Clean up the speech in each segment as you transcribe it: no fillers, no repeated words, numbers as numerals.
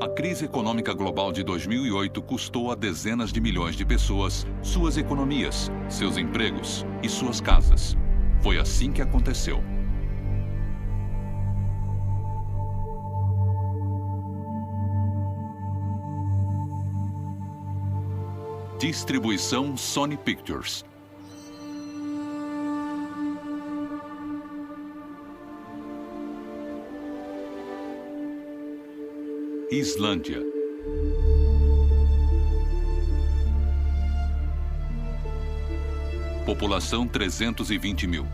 A crise econômica global de 2008 custou a dezenas de milhões de pessoas suas economias, seus empregos e suas casas. Foi assim que aconteceu. Distribuição Sony Pictures. Islândia. População 320 mil.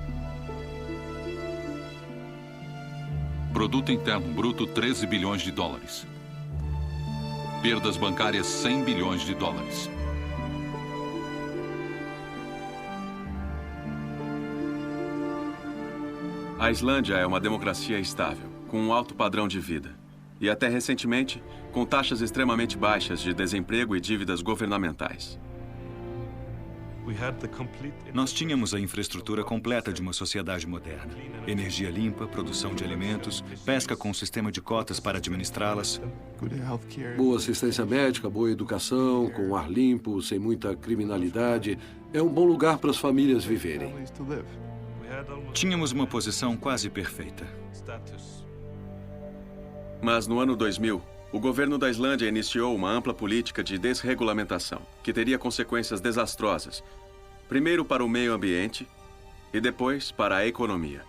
Produto Interno Bruto 13 bilhões de dólares. Perdas bancárias 100 bilhões de dólares. A Islândia é uma democracia estável, com um alto padrão de vida. E até recentemente, com taxas extremamente baixas de desemprego e dívidas governamentais. Nós tínhamos a infraestrutura completa de uma sociedade moderna. Energia limpa, produção de alimentos, pesca com um sistema de cotas para administrá-las. Boa assistência médica, boa educação, com ar limpo, sem muita criminalidade. É um bom lugar para as famílias viverem. Tínhamos uma posição quase perfeita. Mas no ano 2000, o governo da Islândia iniciou uma ampla política de desregulamentação, que teria consequências desastrosas, primeiro para o meio ambiente e depois para a economia.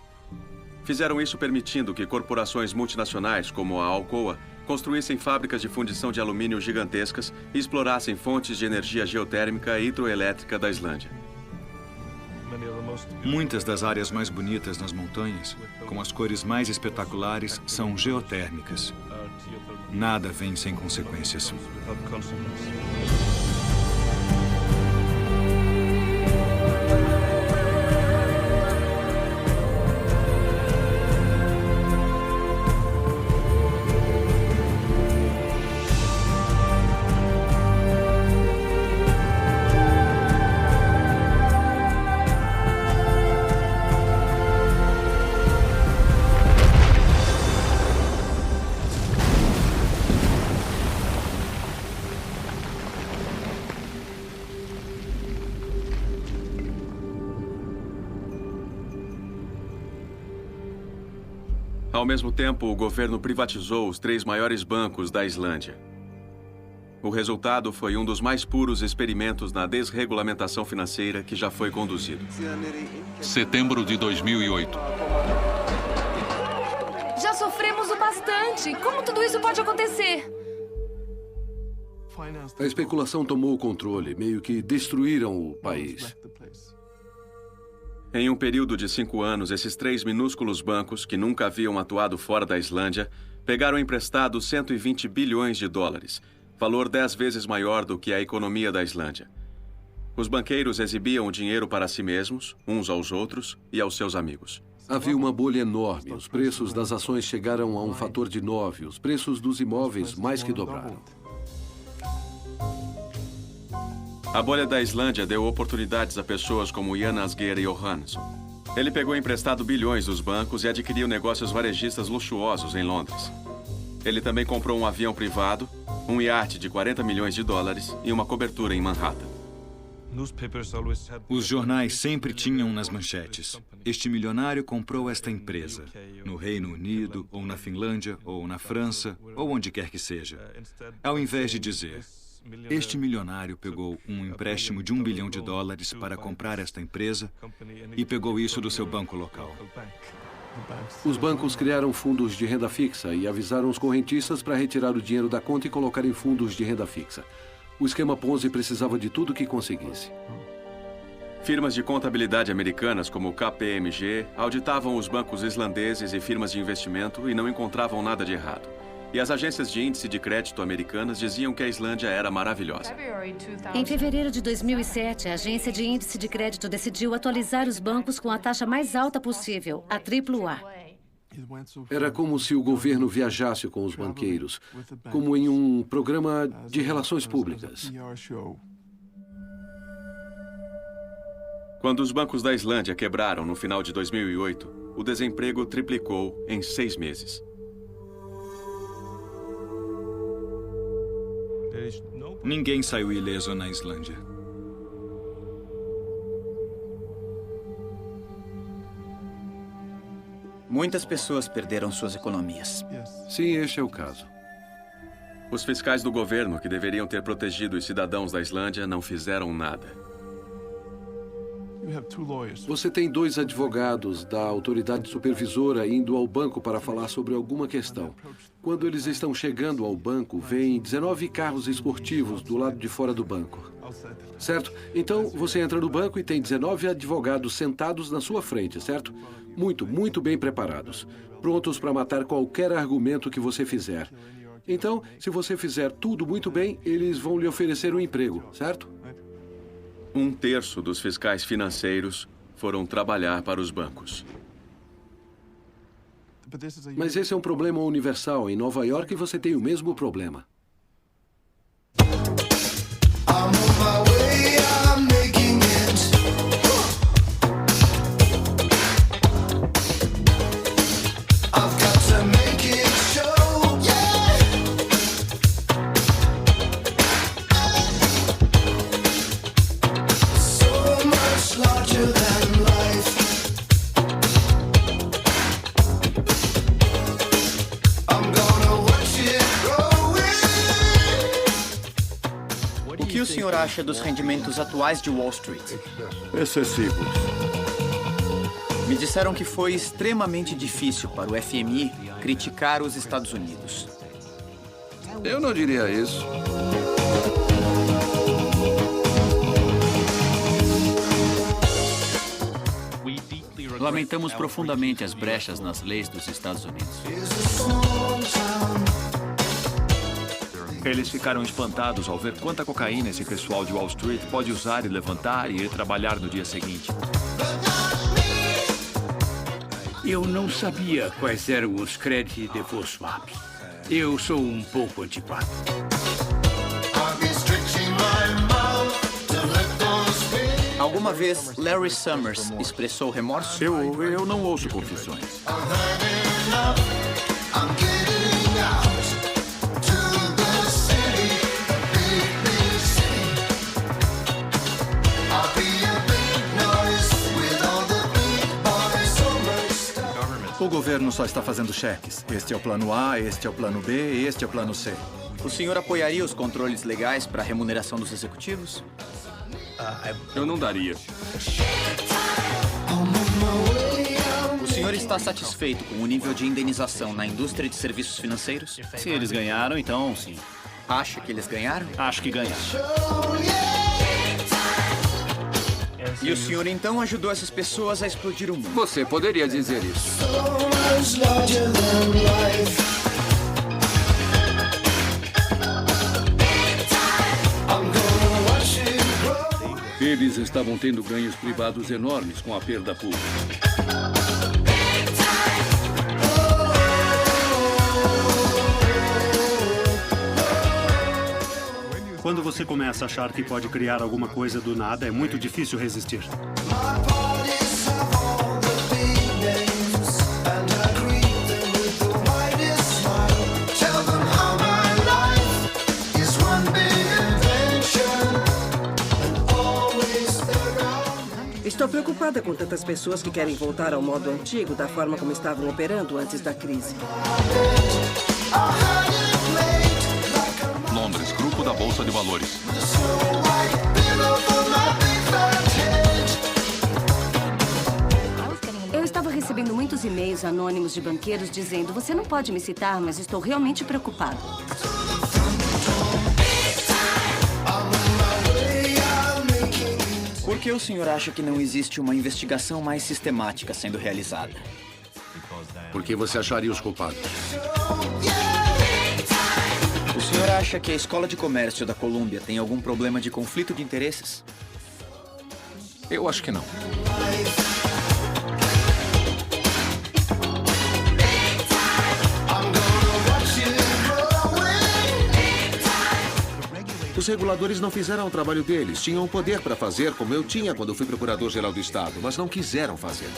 Fizeram isso permitindo que corporações multinacionais, como a Alcoa, construíssem fábricas de fundição de alumínio gigantescas e explorassem fontes de energia geotérmica e hidroelétrica da Islândia. Muitas das áreas mais bonitas nas montanhas, com as cores mais espetaculares, são geotérmicas. Nada vem sem consequências. Ao mesmo tempo, o governo privatizou os 3 maiores bancos da Islândia. O resultado foi um dos mais puros experimentos na desregulamentação financeira que já foi conduzido. Setembro de 2008. Já sofremos o bastante. Como tudo isso pode acontecer? A especulação tomou o controle, meio que destruíram o país. Em um período de 5 anos, esses 3 minúsculos bancos, que nunca haviam atuado fora da Islândia, pegaram emprestado 120 bilhões de dólares, valor 10 vezes maior do que a economia da Islândia. Os banqueiros exibiam o dinheiro para si mesmos, uns aos outros e aos seus amigos. Havia uma bolha enorme. Os preços das ações chegaram a um fator de 9. Os preços dos imóveis mais que dobraram. A bolha da Islândia deu oportunidades a pessoas como Jan Asgeir Johannesson. Ele pegou emprestado bilhões dos bancos e adquiriu negócios varejistas luxuosos em Londres. Ele também comprou um avião privado, um iate de 40 milhões de dólares e uma cobertura em Manhattan. Os jornais sempre tinham nas manchetes: este milionário comprou esta empresa, no Reino Unido, ou na Finlândia, ou na França, ou onde quer que seja. Ao invés de dizer: este milionário pegou um empréstimo de $1 bilhão para comprar esta empresa e pegou isso do seu banco local. Os bancos criaram fundos de renda fixa e avisaram os correntistas para retirar o dinheiro da conta e colocar em fundos de renda fixa. O esquema Ponzi precisava de tudo que conseguisse. Firmas de contabilidade americanas como KPMG auditavam os bancos islandeses e firmas de investimento e não encontravam nada de errado. E as agências de índice de crédito americanas diziam que a Islândia era maravilhosa. Em fevereiro de 2007, a agência de índice de crédito decidiu atualizar os bancos com a taxa mais alta possível, a AAA. Era como se o governo viajasse com os banqueiros, como em um programa de relações públicas. Quando os bancos da Islândia quebraram no final de 2008, o desemprego triplicou em 6 meses. Ninguém saiu ileso na Islândia. Muitas pessoas perderam suas economias. Sim, este é o caso. Os fiscais do governo, que deveriam ter protegido os cidadãos da Islândia, não fizeram nada. Você tem 2 advogados da autoridade supervisora indo ao banco para falar sobre alguma questão. Quando eles estão chegando ao banco, vêm 19 carros esportivos do lado de fora do banco. Certo? Então, você entra no banco e tem 19 advogados sentados na sua frente, certo? Muito bem preparados. Prontos para matar qualquer argumento que você fizer. Então, se você fizer tudo muito bem, eles vão lhe oferecer um emprego, certo? 1/3 dos fiscais financeiros foram trabalhar para os bancos. Mas esse é um problema universal. Em Nova York, você tem o mesmo problema. O que o senhor acha dos rendimentos atuais de Wall Street? Excessivos. Me disseram que foi extremamente difícil para o FMI criticar os Estados Unidos. Eu não diria isso. Lamentamos profundamente as brechas nas leis dos Estados Unidos. Eles ficaram espantados ao ver quanta cocaína esse pessoal de Wall Street pode usar e levantar e ir trabalhar no dia seguinte. Eu não sabia quais eram os credit default swaps. Eu sou um pouco antiquado. Alguma vez Larry Summers expressou remorso? Eu não ouço confissões. O governo só está fazendo cheques. Este é o plano A, este é o plano B e este é o plano C. O senhor apoiaria os controles legais para a remuneração dos executivos? Eu não daria. O senhor está satisfeito com o nível de indenização na indústria de serviços financeiros? Se eles ganharam, então sim. Acha que eles ganharam? Acho que ganharam. E o senhor então ajudou essas pessoas a explodir o mundo? Você poderia dizer isso. Eles estavam tendo ganhos privados enormes com a perda pública. Quando você começa a achar que pode criar alguma coisa do nada, é muito difícil resistir. Estou preocupada com tantas pessoas que querem voltar ao modo antigo, da forma como estavam operando antes da crise. Londres, grupo da Bolsa de Valores. Eu estava recebendo muitos e-mails anônimos de banqueiros dizendo: você não pode me citar, mas estou realmente preocupado. Por que o senhor acha que não existe uma investigação mais sistemática sendo realizada? Porque você acharia os culpados. O senhor acha que a Escola de Comércio da Colômbia tem algum problema de conflito de interesses? Eu acho que não. Os reguladores não fizeram o trabalho deles. Tinham o poder para fazer, como eu tinha quando eu fui procurador-geral do Estado, mas não quiseram fazer.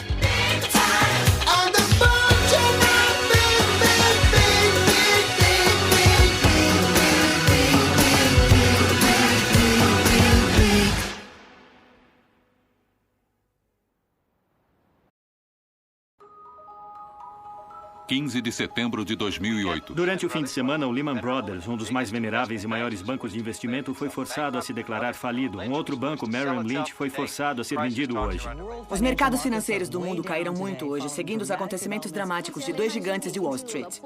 15 de setembro de 2008. Durante o fim de semana, o Lehman Brothers, um dos mais veneráveis e maiores bancos de investimento, foi forçado a se declarar falido. Um outro banco, Merrill Lynch, foi forçado a ser vendido hoje. Os mercados financeiros do mundo caíram muito hoje, seguindo os acontecimentos dramáticos de dois gigantes de Wall Street.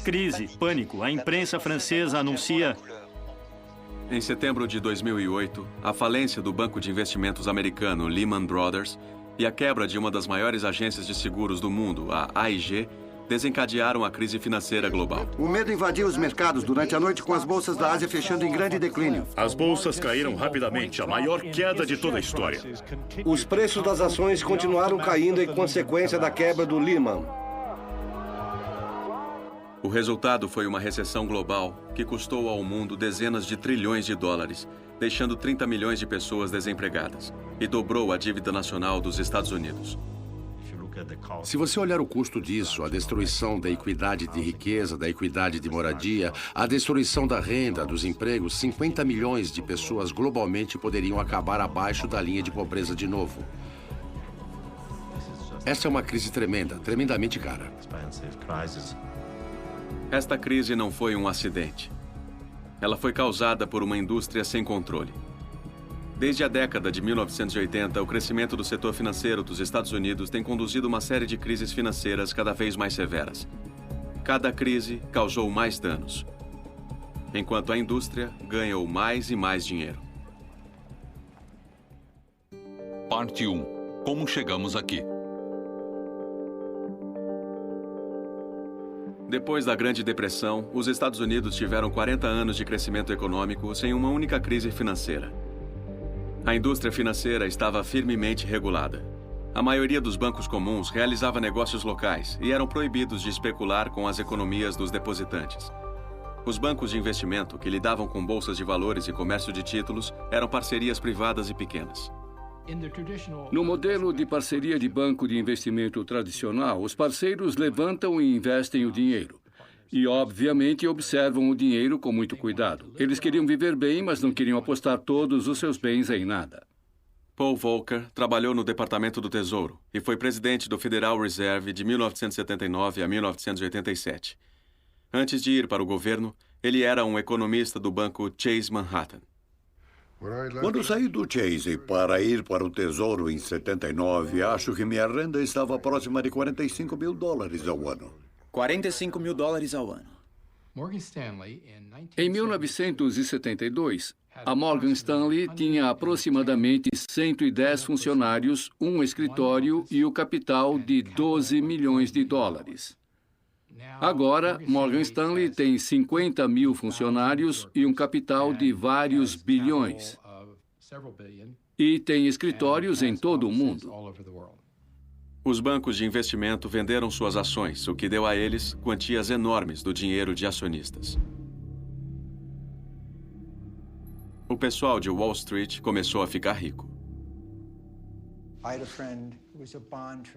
Crise, pânico. A imprensa francesa anuncia... Em setembro de 2008, a falência do banco de investimentos americano Lehman Brothers e a quebra de uma das maiores agências de seguros do mundo, a AIG, desencadearam a crise financeira global. O medo invadiu os mercados durante a noite, com as bolsas da Ásia fechando em grande declínio. As bolsas caíram rapidamente, a maior queda de toda a história. Os preços das ações continuaram caindo em consequência da quebra do Lehman. O resultado foi uma recessão global que custou ao mundo dezenas de trilhões de dólares, deixando 30 milhões de pessoas desempregadas, e dobrou a dívida nacional dos Estados Unidos. Se você olhar o custo disso, a destruição da equidade de riqueza, da equidade de moradia, a destruição da renda, dos empregos, 50 milhões de pessoas globalmente poderiam acabar abaixo da linha de pobreza de novo. Essa é uma crise tremenda, tremendamente cara. Esta crise não foi um acidente. Ela foi causada por uma indústria sem controle. Desde a década de 1980, o crescimento do setor financeiro dos Estados Unidos tem conduzido uma série de crises financeiras cada vez mais severas. Cada crise causou mais danos, enquanto a indústria ganhou mais e mais dinheiro. Parte 1. Como chegamos aqui? Depois da Grande Depressão, os Estados Unidos tiveram 40 anos de crescimento econômico sem uma única crise financeira. A indústria financeira estava firmemente regulada. A maioria dos bancos comuns realizava negócios locais e eram proibidos de especular com as economias dos depositantes. Os bancos de investimento, que lidavam com bolsas de valores e comércio de títulos, eram parcerias privadas e pequenas. No modelo de parceria de banco de investimento tradicional, os parceiros levantam e investem o dinheiro. E, obviamente, observam o dinheiro com muito cuidado. Eles queriam viver bem, mas não queriam apostar todos os seus bens em nada. Paul Volcker trabalhou no Departamento do Tesouro e foi presidente do Federal Reserve de 1979 a 1987. Antes de ir para o governo, ele era um economista do banco Chase Manhattan. Quando saí do Chase para ir para o Tesouro em 79, acho que minha renda estava próxima de $45 mil ao ano. $45 mil ao ano. Em 1972, a Morgan Stanley tinha aproximadamente 110 funcionários, um escritório e o capital de $12 milhões. Agora, Morgan Stanley tem 50 mil funcionários e um capital de vários bilhões. E tem escritórios em todo o mundo. Os bancos de investimento venderam suas ações, o que deu a eles quantias enormes do dinheiro de acionistas. O pessoal de Wall Street começou a ficar rico.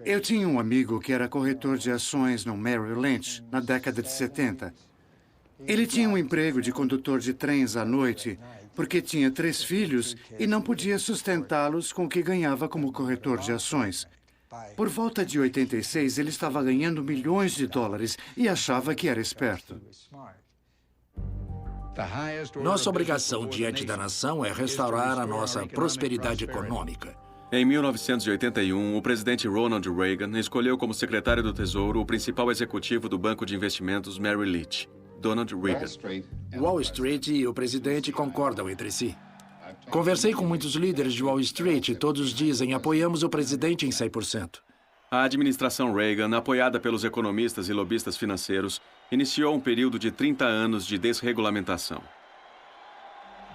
Eu tinha um amigo que era corretor de ações no Merrill Lynch, na década de 70. Ele tinha um emprego de condutor de trens à noite, porque tinha 3 filhos e não podia sustentá-los com o que ganhava como corretor de ações. Por volta de 86, ele estava ganhando milhões de dólares e achava que era esperto. Nossa obrigação diante da nação é restaurar a nossa prosperidade econômica. Em 1981, o presidente Ronald Reagan escolheu como secretário do Tesouro o principal executivo do banco de investimentos Merrill Lynch, Donald Regan. Wall Street e o presidente concordam entre si. Conversei com muitos líderes de Wall Street e todos dizem apoiamos o presidente em 100%. A administração Reagan, apoiada pelos economistas e lobistas financeiros, iniciou um período de 30 anos de desregulamentação.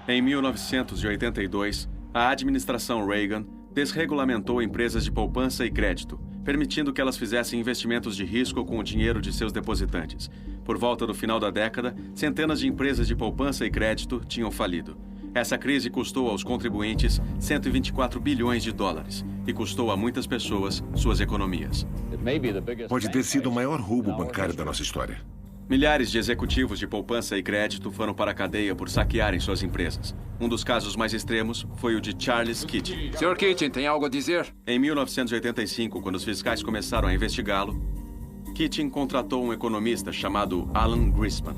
Em 1982, a administração Reagan desregulamentou empresas de poupança e crédito, permitindo que elas fizessem investimentos de risco com o dinheiro de seus depositantes. Por volta do final da década, centenas de empresas de poupança e crédito tinham falido. Essa crise custou aos contribuintes $124 bilhões e custou a muitas pessoas suas economias. Pode ter sido o maior roubo bancário da nossa história. Milhares de executivos de poupança e crédito foram para a cadeia por saquearem suas empresas. Um dos casos mais extremos foi o de Charles Keating. Sr. Keating, tem algo a dizer? Em 1985, quando os fiscais começaram a investigá-lo, Keating contratou um economista chamado Alan Greenspan.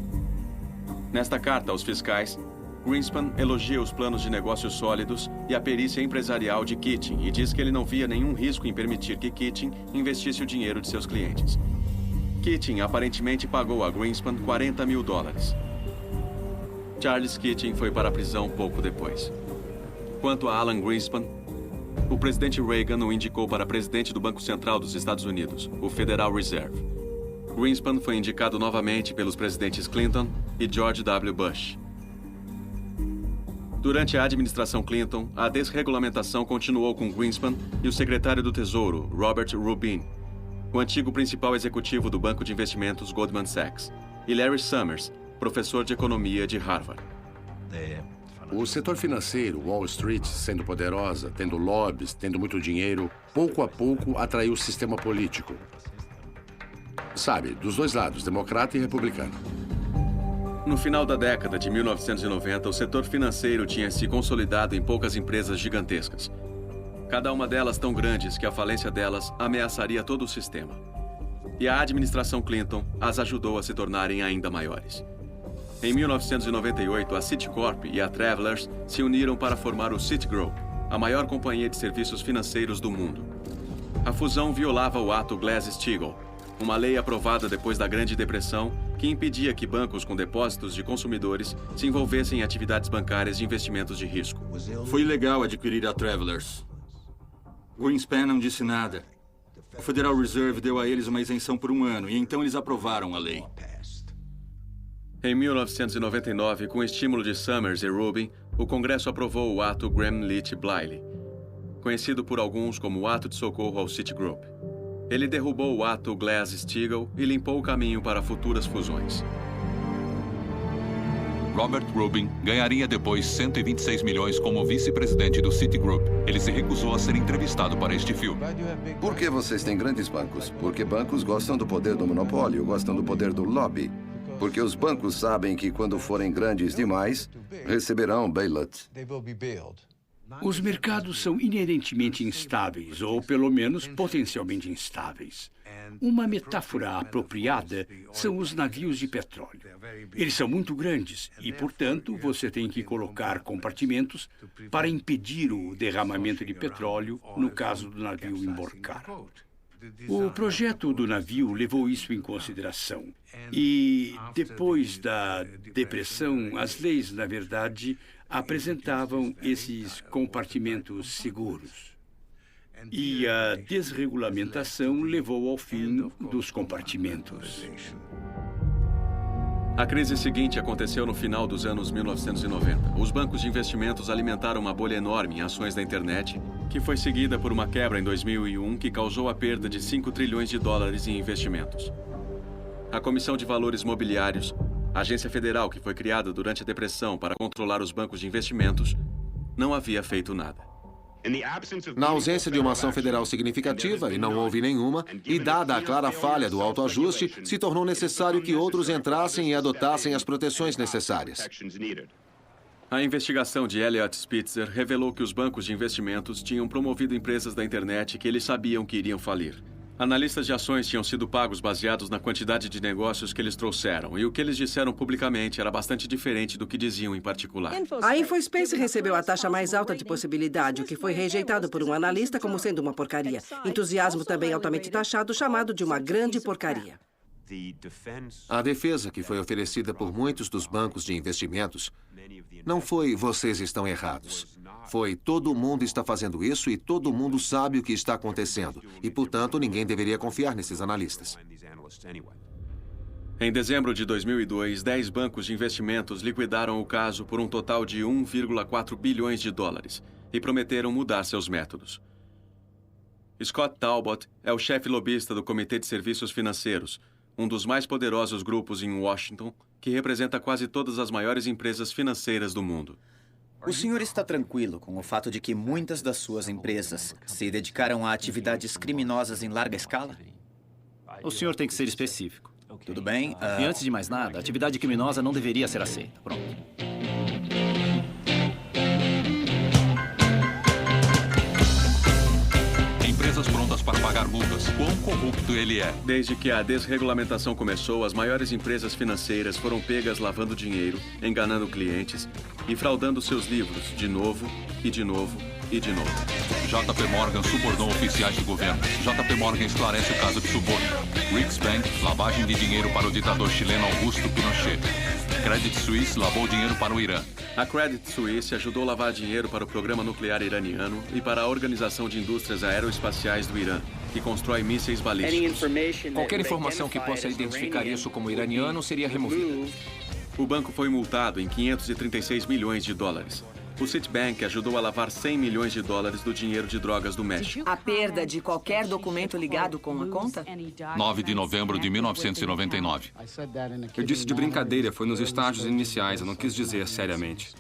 Nesta carta aos fiscais, Greenspan elogia os planos de negócios sólidos e a perícia empresarial de Keating e diz que ele não via nenhum risco em permitir que Keating investisse o dinheiro de seus clientes. Keating aparentemente pagou a Greenspan $40 mil. Charles Keating foi para a prisão pouco depois. Quanto a Alan Greenspan, o presidente Reagan o indicou para presidente do Banco Central dos Estados Unidos, o Federal Reserve. Greenspan foi indicado novamente pelos presidentes Clinton e George W. Bush. Durante a administração Clinton, a desregulamentação continuou com Greenspan e o secretário do Tesouro, Robert Rubin, o antigo principal executivo do banco de investimentos Goldman Sachs, e Larry Summers, professor de economia de Harvard. O setor financeiro, Wall Street, sendo poderosa, tendo lobbies, tendo muito dinheiro, pouco a pouco atraiu o sistema político. Sabe, dos dois lados, democrata e republicano. No final da década de 1990, o setor financeiro tinha se consolidado em poucas empresas gigantescas. Cada uma delas tão grandes que a falência delas ameaçaria todo o sistema. E a administração Clinton as ajudou a se tornarem ainda maiores. Em 1998, a Citicorp e a Travelers se uniram para formar o Citigroup, a maior companhia de serviços financeiros do mundo. A fusão violava o Ato Glass-Steagall, uma lei aprovada depois da Grande Depressão que impedia que bancos com depósitos de consumidores se envolvessem em atividades bancárias de investimentos de risco. Foi ilegal adquirir a Travelers. Greenspan não disse nada. O Federal Reserve deu a eles uma isenção por 1 ano e então eles aprovaram a lei. Em 1999, com estímulo de Summers e Rubin, o Congresso aprovou o Ato Gramm-Leach-Bliley, conhecido por alguns como o Ato de Socorro ao Citigroup. Ele derrubou o Ato Glass-Steagall e limpou o caminho para futuras fusões. Robert Rubin ganharia depois 126 milhões como vice-presidente do Citigroup. Ele se recusou a ser entrevistado para este filme. Por que vocês têm grandes bancos? Porque bancos gostam do poder do monopólio, gostam do poder do lobby. Porque os bancos sabem que quando forem grandes demais, receberão bailout. Os mercados são inerentemente instáveis, ou pelo menos potencialmente instáveis. Uma metáfora apropriada são os navios de petróleo. Eles são muito grandes e, portanto, você tem que colocar compartimentos para impedir o derramamento de petróleo no caso do navio emborcar. O projeto do navio levou isso em consideração. E, depois da depressão, as leis, na verdade, apresentavam esses compartimentos seguros. E a desregulamentação levou ao fim dos compartimentos. A crise seguinte aconteceu no final dos anos 1990. Os bancos de investimentos alimentaram uma bolha enorme em ações da internet, que foi seguida por uma quebra em 2001 que causou a perda de $5 trilhões em investimentos. A Comissão de Valores Mobiliários, a agência federal que foi criada durante a Depressão para controlar os bancos de investimentos, não havia feito nada. Na ausência de uma ação federal significativa, e não houve nenhuma, e dada a clara falha do autoajuste, se tornou necessário que outros entrassem e adotassem as proteções necessárias. A investigação de Elliot Spitzer revelou que os bancos de investimentos tinham promovido empresas da internet que eles sabiam que iriam falir. Analistas de ações tinham sido pagos baseados na quantidade de negócios que eles trouxeram, e o que eles disseram publicamente era bastante diferente do que diziam em particular. A InfoSpace recebeu a taxa mais alta de possibilidade, o que foi rejeitado por um analista como sendo uma porcaria. Entusiasmo também altamente taxado, chamado de uma grande porcaria. A defesa que foi oferecida por muitos dos bancos de investimentos não foi "vocês estão errados". Foi "todo mundo está fazendo isso e todo mundo sabe o que está acontecendo". E, portanto, ninguém deveria confiar nesses analistas. Em dezembro de 2002, 10 bancos de investimentos liquidaram o caso por um total de $1,4 bilhões e prometeram mudar seus métodos. Scott Talbot é o chefe lobista do Comitê de Serviços Financeiros, um dos mais poderosos grupos em Washington, que representa quase todas as maiores empresas financeiras do mundo. O senhor está tranquilo com o fato de que muitas das suas empresas se dedicaram a atividades criminosas em larga escala? O senhor tem que ser específico. Tudo bem. E antes de mais nada, a atividade criminosa não deveria ser aceita. Pronto. Empresas prontas para pagar multas. Quão corrupto ele é. Desde que a desregulamentação começou, as maiores empresas financeiras foram pegas lavando dinheiro, enganando clientes e fraudando seus livros de novo e de novo e de novo. JP Morgan subornou oficiais do governo. JP Morgan esclarece o caso de suborno. Rix Bank, lavagem de dinheiro para o ditador chileno Augusto Pinochet. Credit Suisse lavou dinheiro para o Irã. A Credit Suisse ajudou a lavar dinheiro para o programa nuclear iraniano e para a Organização de Indústrias Aeroespaciais do Irã, que constrói mísseis balísticos. Qualquer informação que possa identificar isso como iraniano seria removida. O banco foi multado em 536 milhões de dólares. O Citibank ajudou a lavar 100 milhões de dólares do dinheiro de drogas do México. A perda de qualquer documento ligado com a conta? 9 de novembro de 1999. Eu disse de brincadeira, foi nos estágios iniciais, eu não quis dizer seriamente.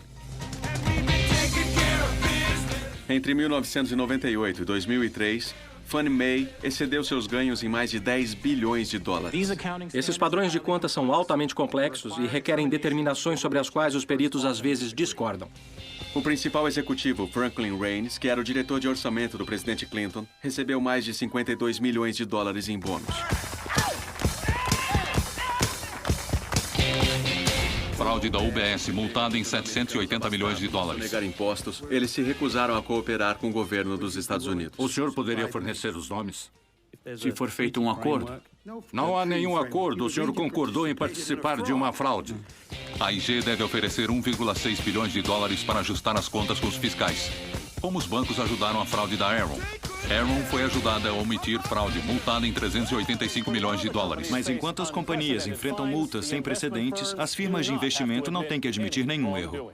Entre 1998 e 2003, Fannie Mae excedeu seus ganhos em mais de 10 bilhões de dólares. Esses padrões de conta são altamente complexos e requerem determinações sobre as quais os peritos às vezes discordam. O principal executivo, Franklin Raines, que era o diretor de orçamento do presidente Clinton, recebeu mais de 52 milhões de dólares em bônus. Fraude da UBS, multada em 780 milhões de dólares. Para negar impostos, eles se recusaram a cooperar com o governo dos Estados Unidos. O senhor poderia fornecer os nomes? Se for feito um acordo. Não há nenhum acordo. O senhor concordou em participar de uma fraude. A IG deve oferecer 1,6 bilhões de dólares para ajustar as contas com os fiscais. Como os bancos ajudaram a fraude da Enron. Enron foi ajudada a omitir fraude, multada em 385 milhões de dólares. Mas enquanto as companhias enfrentam multas sem precedentes, as firmas de investimento não têm que admitir nenhum erro.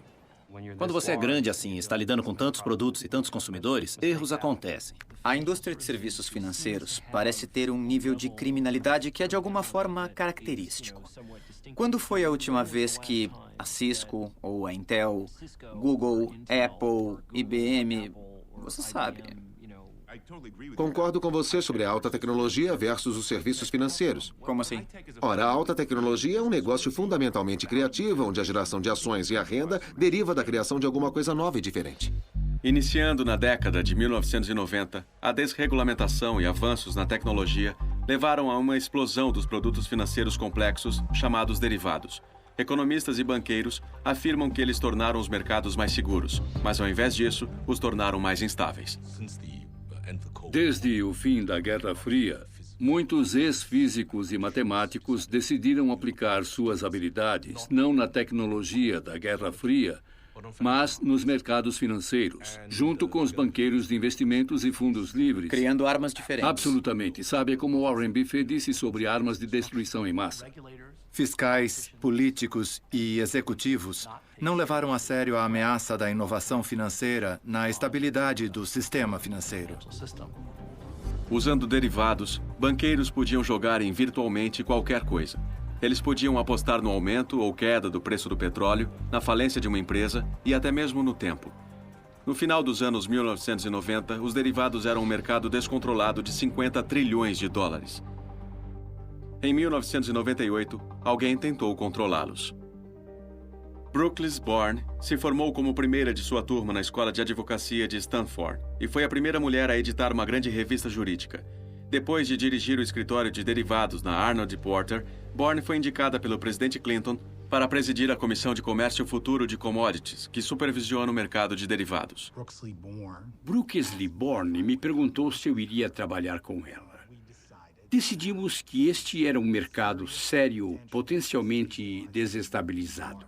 Quando você é grande assim, está lidando com tantos produtos e tantos consumidores, erros acontecem. A indústria de serviços financeiros parece ter um nível de criminalidade que é de alguma forma característico. Quando foi a última vez que a Cisco ou a Intel, Google, Apple, IBM, você sabe... Concordo com você sobre a alta tecnologia versus os serviços financeiros. Como assim? Ora, a alta tecnologia é um negócio fundamentalmente criativo, onde a geração de ações e a renda deriva da criação de alguma coisa nova e diferente. Iniciando na década de 1990, a desregulamentação e avanços na tecnologia levaram a uma explosão dos produtos financeiros complexos, chamados derivados. Economistas e banqueiros afirmam que eles tornaram os mercados mais seguros, mas ao invés disso, os tornaram mais instáveis. Desde o fim da Guerra Fria, muitos ex-físicos e matemáticos decidiram aplicar suas habilidades não na tecnologia da Guerra Fria, mas nos mercados financeiros, junto com os banqueiros de investimentos e fundos livres. Criando armas diferentes. Absolutamente. Sabe como Warren Buffett disse sobre armas de destruição em massa? Fiscais, políticos e executivos não levaram a sério a ameaça da inovação financeira na estabilidade do sistema financeiro. Usando derivados, banqueiros podiam jogar em virtualmente qualquer coisa. Eles podiam apostar no aumento ou queda do preço do petróleo, na falência de uma empresa e até mesmo no tempo. No final dos anos 1990, os derivados eram um mercado descontrolado de 50 trilhões de dólares. Em 1998, alguém tentou controlá-los. Brookles Bourne se formou como primeira de sua turma na escola de advocacia de Stanford e foi a primeira mulher a editar uma grande revista jurídica. Depois de dirigir o escritório de derivados na Arnold Porter, Bourne foi indicada pelo presidente Clinton para presidir a Comissão de Comércio Futuro de Commodities, que supervisiona o mercado de derivados. Brookles Bourne me perguntou se eu iria trabalhar com ela. Decidimos que este era um mercado sério, potencialmente desestabilizado.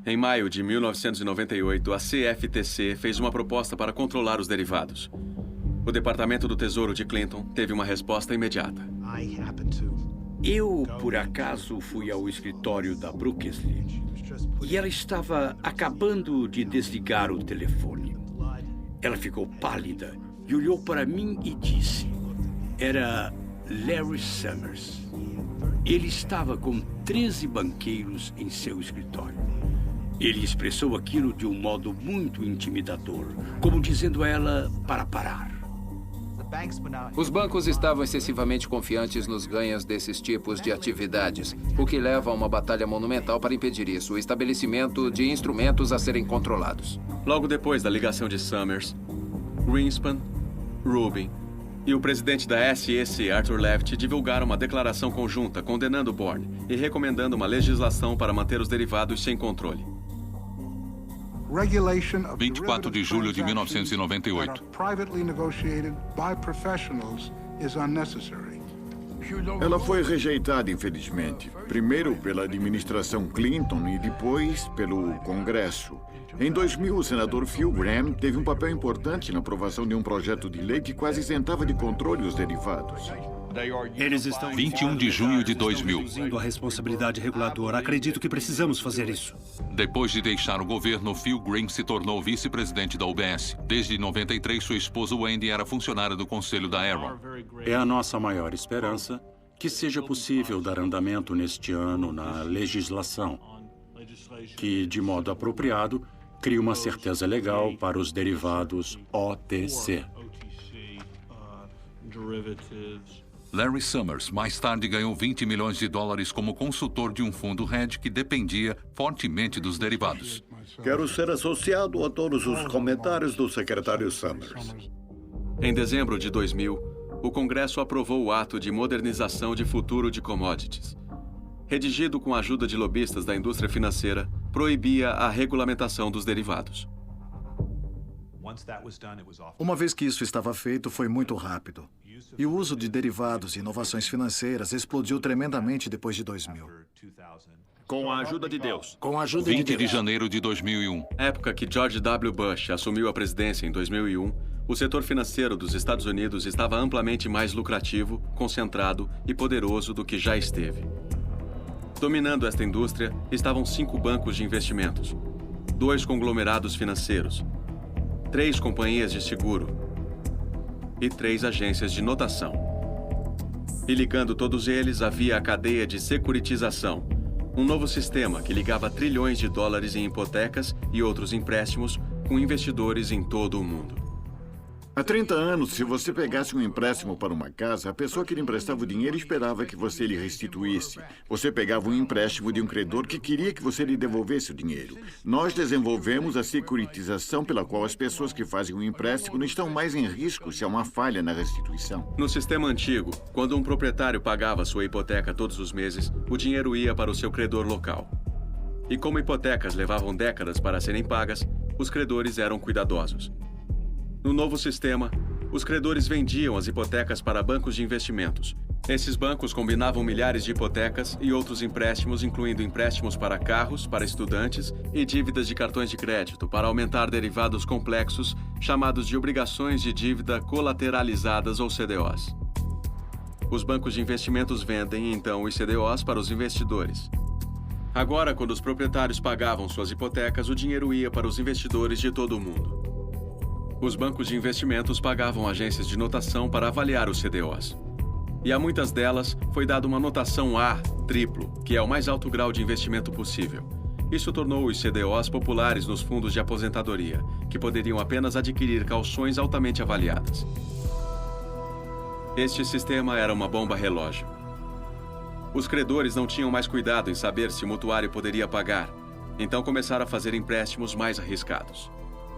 Em maio de 1998, a CFTC fez uma proposta para controlar os derivados. O Departamento do Tesouro de Clinton teve uma resposta imediata. Eu, por acaso, fui ao escritório da Brookles e ela estava acabando de desligar o telefone. Ela ficou pálida e olhou para mim e disse... Era Larry Summers. Ele estava com 13 banqueiros em seu escritório. Ele expressou aquilo de um modo muito intimidador, como dizendo a ela para parar. Os bancos estavam excessivamente confiantes nos ganhos desses tipos de atividades, o que leva a uma batalha monumental para impedir isso, o estabelecimento de instrumentos a serem controlados. Logo depois da ligação de Summers, Greenspan, Rubin e o presidente da SEC, Arthur Levitt, divulgaram uma declaração conjunta condenando Bourne e recomendando uma legislação para manter os derivados sem controle. 24 de julho de 1998. Ela foi rejeitada, infelizmente. Primeiro pela administração Clinton e depois pelo Congresso. Em 2000, o senador Phil Gramm teve um papel importante na aprovação de um projeto de lei que quase isentava de controle os derivados. Eles estão 21 de junho de 2000. reduzindo a responsabilidade reguladora. Acredito que precisamos fazer isso. Depois de deixar o governo, Phil Gramm se tornou vice-presidente da UBS. Desde 93, sua esposa Wendy era funcionária do conselho da Enron. É a nossa maior esperança que seja possível dar andamento neste ano na legislação, que, de modo apropriado, crie uma certeza legal para os derivados OTC. Larry Summers mais tarde ganhou 20 milhões de dólares como consultor de um fundo hedge que dependia fortemente dos derivados. Quero ser associado a todos os comentários do secretário Summers. Em dezembro de 2000, o Congresso aprovou o Ato de Modernização de Futuro de Commodities. Redigido com a ajuda de lobistas da indústria financeira, proibia a regulamentação dos derivados. Uma vez que isso estava feito, foi muito rápido. E o uso de derivados e inovações financeiras explodiu tremendamente depois de 2000. Com a ajuda de Deus. Com a ajuda de 20 de janeiro de 2001. Época que George W. Bush assumiu a presidência em 2001, o setor financeiro dos Estados Unidos estava amplamente mais lucrativo, concentrado e poderoso do que já esteve. Dominando esta indústria estavam 5 bancos de investimentos, 2 conglomerados financeiros, 3 companhias de seguro e 3 agências de notação. E ligando todos eles havia a cadeia de securitização, um novo sistema que ligava trilhões de dólares em hipotecas e outros empréstimos com investidores em todo o mundo. Há 30 anos, se você pegasse um empréstimo para uma casa, a pessoa que lhe emprestava o dinheiro esperava que você lhe restituísse. Você pegava um empréstimo de um credor que queria que você lhe devolvesse o dinheiro. Nós desenvolvemos a securitização pela qual as pessoas que fazem um empréstimo não estão mais em risco se há uma falha na restituição. No sistema antigo, quando um proprietário pagava sua hipoteca todos os meses, o dinheiro ia para o seu credor local. E como hipotecas levavam décadas para serem pagas, os credores eram cuidadosos. No novo sistema, os credores vendiam as hipotecas para bancos de investimentos. Esses bancos combinavam milhares de hipotecas e outros empréstimos, incluindo empréstimos para carros, para estudantes e dívidas de cartões de crédito, para aumentar derivados complexos, chamados de obrigações de dívida colateralizadas ou CDOs. Os bancos de investimentos vendem, então, os CDOs para os investidores. Agora, quando os proprietários pagavam suas hipotecas, o dinheiro ia para os investidores de todo o mundo. Os bancos de investimentos pagavam agências de notação para avaliar os CDOs. E a muitas delas foi dada uma notação A, triplo, que é o mais alto grau de investimento possível. Isso tornou os CDOs populares nos fundos de aposentadoria, que poderiam apenas adquirir calções altamente avaliadas. Este sistema era uma bomba relógio. Os credores não tinham mais cuidado em saber se o mutuário poderia pagar, então começaram a fazer empréstimos mais arriscados.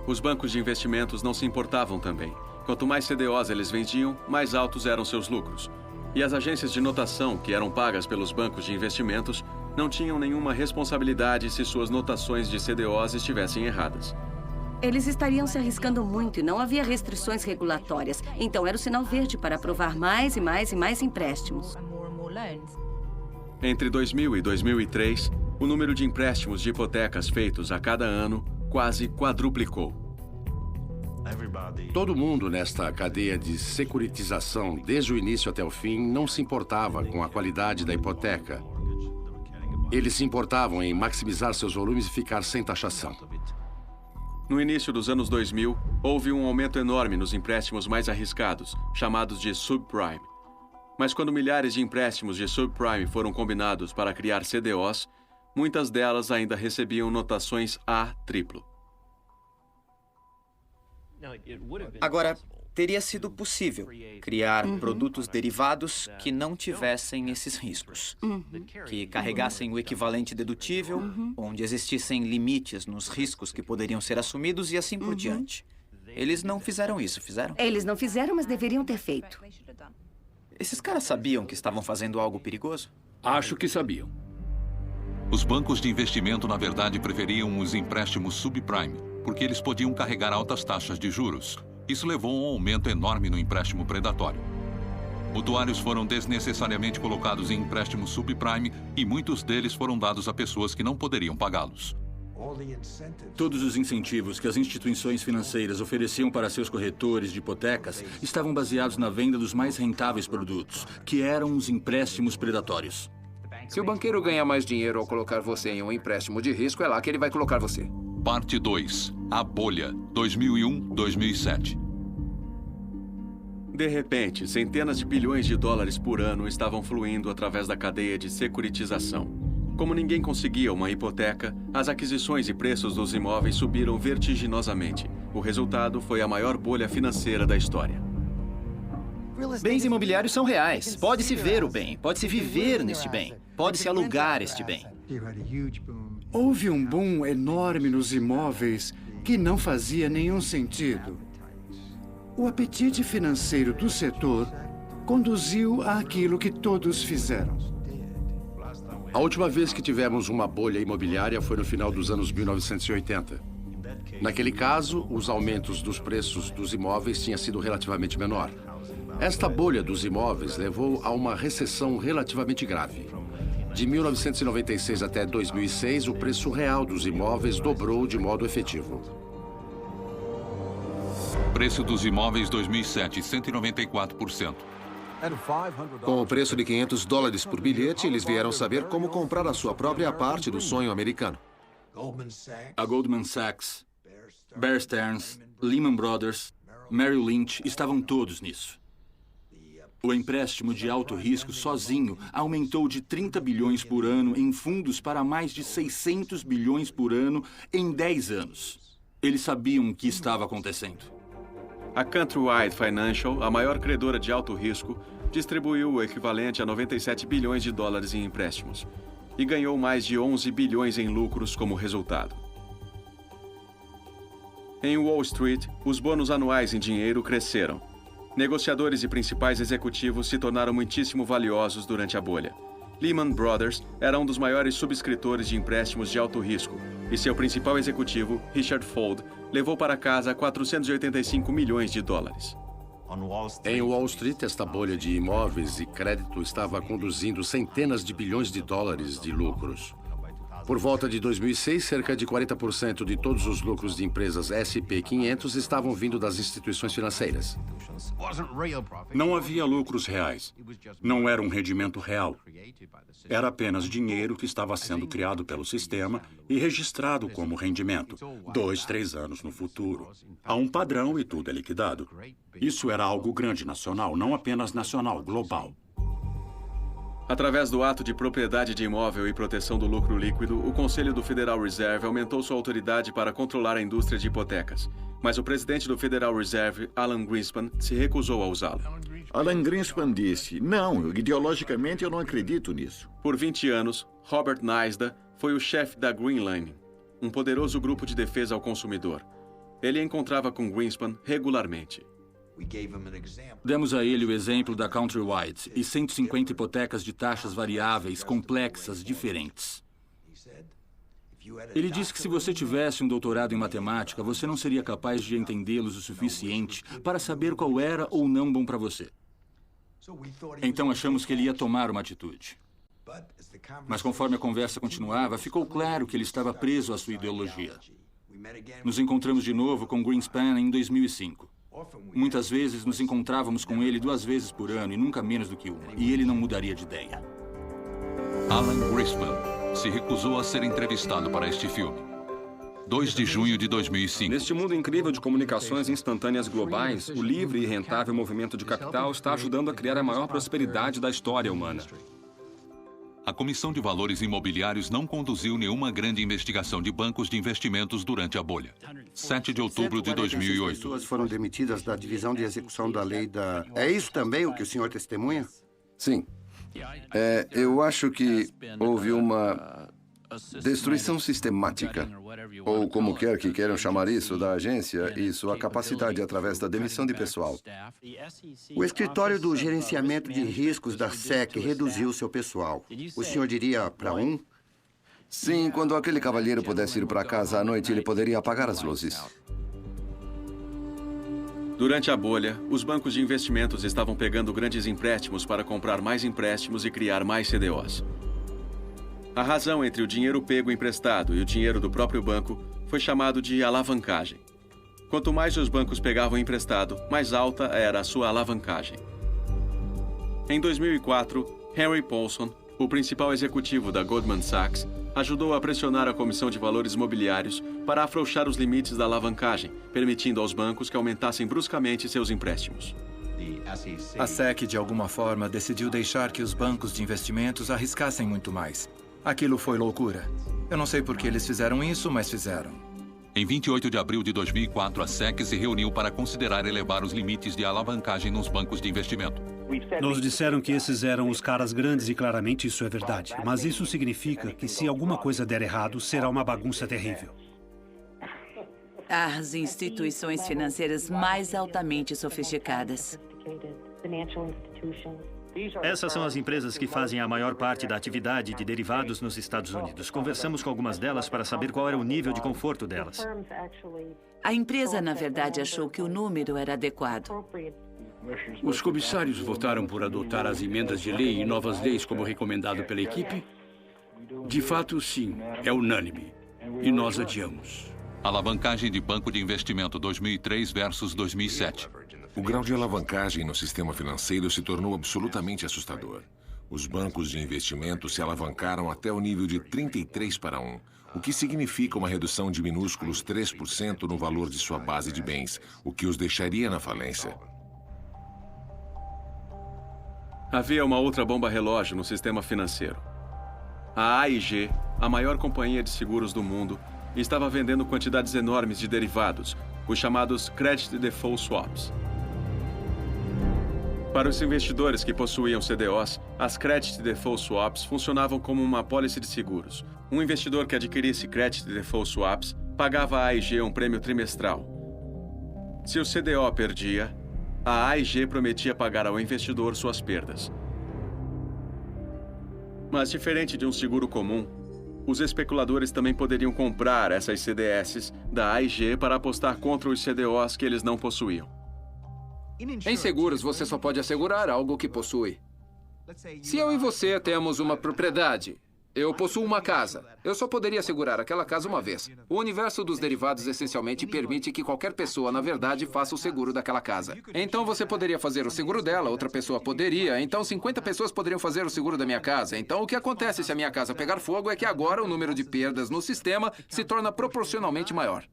Os bancos de investimentos não se importavam também. Quanto mais CDOs eles vendiam, mais altos eram seus lucros. E as agências de notação, que eram pagas pelos bancos de investimentos, não tinham nenhuma responsabilidade se suas notações de CDOs estivessem erradas. Eles estariam se arriscando muito e não havia restrições regulatórias. Então era o sinal verde para aprovar mais e mais e mais empréstimos. Entre 2000 e 2003, o número de empréstimos de hipotecas feitos a cada ano quase quadruplicou. Todo mundo nesta cadeia de securitização, desde o início até o fim, não se importava com a qualidade da hipoteca. Eles se importavam em maximizar seus volumes e ficar sem taxação. No início dos anos 2000, houve um aumento enorme nos empréstimos mais arriscados, chamados de subprime. Mas quando milhares de empréstimos de subprime foram combinados para criar CDOs, muitas delas ainda recebiam notações A triplo. Agora, teria sido possível criar produtos derivados que não tivessem esses riscos, que carregassem o equivalente dedutível, onde existissem limites nos riscos que poderiam ser assumidos e assim por diante. Eles não fizeram isso, fizeram? Eles não fizeram, mas deveriam ter feito. Esses caras sabiam que estavam fazendo algo perigoso? Acho que sabiam. Os bancos de investimento, na verdade, preferiam os empréstimos subprime, porque eles podiam carregar altas taxas de juros. Isso levou a um aumento enorme no empréstimo predatório. Mutuários foram desnecessariamente colocados em empréstimos subprime e muitos deles foram dados a pessoas que não poderiam pagá-los. Todos os incentivos que as instituições financeiras ofereciam para seus corretores de hipotecas estavam baseados na venda dos mais rentáveis produtos, que eram os empréstimos predatórios. Se o banqueiro ganhar mais dinheiro ao colocar você em um empréstimo de risco, é lá que ele vai colocar você. Parte 2. A bolha, 2001-2007. De repente, centenas de bilhões de dólares por ano estavam fluindo através da cadeia de securitização. Como ninguém conseguia uma hipoteca, as aquisições e preços dos imóveis subiram vertiginosamente. O resultado foi a maior bolha financeira da história. Bens imobiliários são reais. Pode-se ver o bem, pode-se viver neste bem, pode-se alugar este bem. Houve um boom enorme nos imóveis que não fazia nenhum sentido. O apetite financeiro do setor conduziu àquilo que todos fizeram. A última vez que tivemos uma bolha imobiliária foi no final dos anos 1980. Naquele caso, os aumentos dos preços dos imóveis tinham sido relativamente menor. Esta bolha dos imóveis levou a uma recessão relativamente grave. De 1996 até 2006, o preço real dos imóveis dobrou de modo efetivo. Preço dos imóveis 2007, 194%. Com o preço de $500 por bilhete, eles vieram saber como comprar a sua própria parte do sonho americano. A Goldman Sachs, Bear Stearns, Lehman Brothers, Merrill Lynch estavam todos nisso. O empréstimo de alto risco sozinho aumentou de 30 bilhões por ano em fundos para mais de 600 bilhões por ano em 10 anos. Eles sabiam o que estava acontecendo. A Countrywide Financial, a maior credora de alto risco, distribuiu o equivalente a 97 bilhões de dólares em empréstimos e ganhou mais de 11 bilhões em lucros como resultado. Em Wall Street, os bônus anuais em dinheiro cresceram. Negociadores e principais executivos se tornaram muitíssimo valiosos durante a bolha. Lehman Brothers era um dos maiores subscritores de empréstimos de alto risco e seu principal executivo, Richard Fuld, levou para casa 485 milhões de dólares. Em Wall Street, esta bolha de imóveis e crédito estava conduzindo centenas de bilhões de dólares de lucros. Por volta de 2006, cerca de 40% de todos os lucros de empresas S&P 500 estavam vindo das instituições financeiras. Não havia lucros reais. Não era um rendimento real. Era apenas dinheiro que estava sendo criado pelo sistema e registrado como rendimento, 2, 3 anos no futuro. Há um padrão e tudo é liquidado. Isso era algo grande nacional, não apenas nacional, global. Através do ato de propriedade de imóvel e proteção do lucro líquido, o Conselho do Federal Reserve aumentou sua autoridade para controlar a indústria de hipotecas. Mas o presidente do Federal Reserve, Alan Greenspan, se recusou a usá-lo. Alan Greenspan disse, não, ideologicamente eu não acredito nisso. Por 20 anos, Robert Naisda foi o chefe da Green Line, um poderoso grupo de defesa ao consumidor. Ele encontrava com Greenspan regularmente. Demos a ele o exemplo da Countrywide e 150 hipotecas de taxas variáveis, complexas, diferentes. Ele disse que se você tivesse um doutorado em matemática, você não seria capaz de entendê-los o suficiente para saber qual era ou não bom para você. Então achamos que ele ia tomar uma atitude. Mas conforme a conversa continuava, ficou claro que ele estava preso à sua ideologia. Nos encontramos de novo com Greenspan em 2005. Muitas vezes nos encontrávamos com ele 2 vezes por ano e nunca menos do que uma. E ele não mudaria de ideia. Alan Greenspan se recusou a ser entrevistado para este filme. 2 de junho de 2005. Neste mundo incrível de comunicações instantâneas globais, o livre e rentável movimento de capital está ajudando a criar a maior prosperidade da história humana. A Comissão de Valores Imobiliários não conduziu nenhuma grande investigação de bancos de investimentos durante a bolha. 7 de outubro de 2008. pessoas foram demitidas da divisão de execução da lei da... É isso também o que o senhor testemunha? Sim. Eu acho que houve uma destruição sistemática, ou como quer que queiram chamar isso, da agência e sua capacidade através da demissão de pessoal. O escritório do gerenciamento de riscos da SEC reduziu seu pessoal. O senhor diria para um? Sim, quando aquele cavalheiro pudesse ir para casa à noite, ele poderia apagar as luzes. Durante a bolha, os bancos de investimentos estavam pegando grandes empréstimos para comprar mais empréstimos e criar mais CDOs. A razão entre o dinheiro pego emprestado e o dinheiro do próprio banco foi chamado de alavancagem. Quanto mais os bancos pegavam emprestado, mais alta era a sua alavancagem. Em 2004, Henry Paulson, o principal executivo da Goldman Sachs, ajudou a pressionar a Comissão de Valores Imobiliários para afrouxar os limites da alavancagem, permitindo aos bancos que aumentassem bruscamente seus empréstimos. A SEC, de alguma forma, decidiu deixar que os bancos de investimentos arriscassem muito mais. Aquilo foi loucura. Eu não sei por que eles fizeram isso, mas fizeram. Em 28 de abril de 2004, a SEC se reuniu para considerar elevar os limites de alavancagem nos bancos de investimento. Nos disseram que esses eram os caras grandes e claramente isso é verdade. Mas isso significa que se alguma coisa der errado, será uma bagunça terrível. As instituições financeiras mais altamente sofisticadas. Essas são as empresas que fazem a maior parte da atividade de derivados nos Estados Unidos. Conversamos com algumas delas para saber qual era o nível de conforto delas. A empresa, na verdade, achou que o número era adequado. Os comissários votaram por adotar as emendas de lei e novas leis como recomendado pela equipe? De fato, sim. É unânime. E nós adiamos. Alavancagem de banco de investimento 2003 versus 2007. O grau de alavancagem no sistema financeiro se tornou absolutamente assustador. Os bancos de investimento se alavancaram até o nível de 33:1, o que significa uma redução de minúsculos 3% no valor de sua base de bens, o que os deixaria na falência. Havia uma outra bomba relógio no sistema financeiro. A AIG, a maior companhia de seguros do mundo, estava vendendo quantidades enormes de derivados, os chamados Credit Default Swaps. Para os investidores que possuíam CDOs, as Credit Default Swaps funcionavam como uma apólice de seguros. Um investidor que adquirisse Credit Default Swaps pagava à AIG um prêmio trimestral. Se o CDO perdia, a AIG prometia pagar ao investidor suas perdas. Mas, diferente de um seguro comum, os especuladores também poderiam comprar essas CDS da AIG para apostar contra os CDOs que eles não possuíam. Em seguros, você só pode assegurar algo que possui. Se eu e você temos uma propriedade, eu possuo uma casa, eu só poderia asegurar aquela casa uma vez. O universo dos derivados essencialmente permite que qualquer pessoa, na verdade, faça o seguro daquela casa. Então você poderia fazer o seguro dela, outra pessoa poderia, então 50 pessoas poderiam fazer o seguro da minha casa. Então o que acontece se a minha casa pegar fogo é que agora o número de perdas no sistema se torna proporcionalmente maior.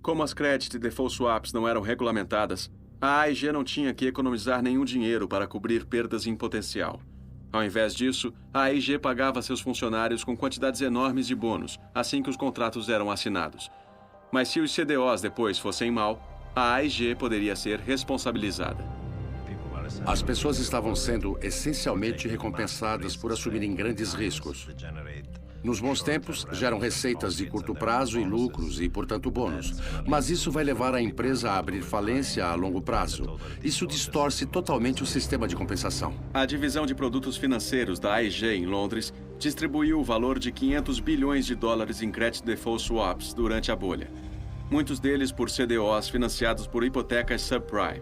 Como as Credit Default Swaps não eram regulamentadas, a AIG não tinha que economizar nenhum dinheiro para cobrir perdas em potencial. Ao invés disso, a AIG pagava seus funcionários com quantidades enormes de bônus, assim que os contratos eram assinados. Mas se os CDOs depois fossem mal, a AIG poderia ser responsabilizada. As pessoas estavam sendo essencialmente recompensadas por assumirem grandes riscos. Nos bons tempos, geram receitas de curto prazo e lucros e, portanto, bônus. Mas isso vai levar a empresa a abrir falência a longo prazo. Isso distorce totalmente o sistema de compensação. A divisão de produtos financeiros da AIG em Londres distribuiu o valor de 500 bilhões de dólares em Credit Default Swaps durante a bolha. Muitos deles por CDOs financiados por hipotecas subprime.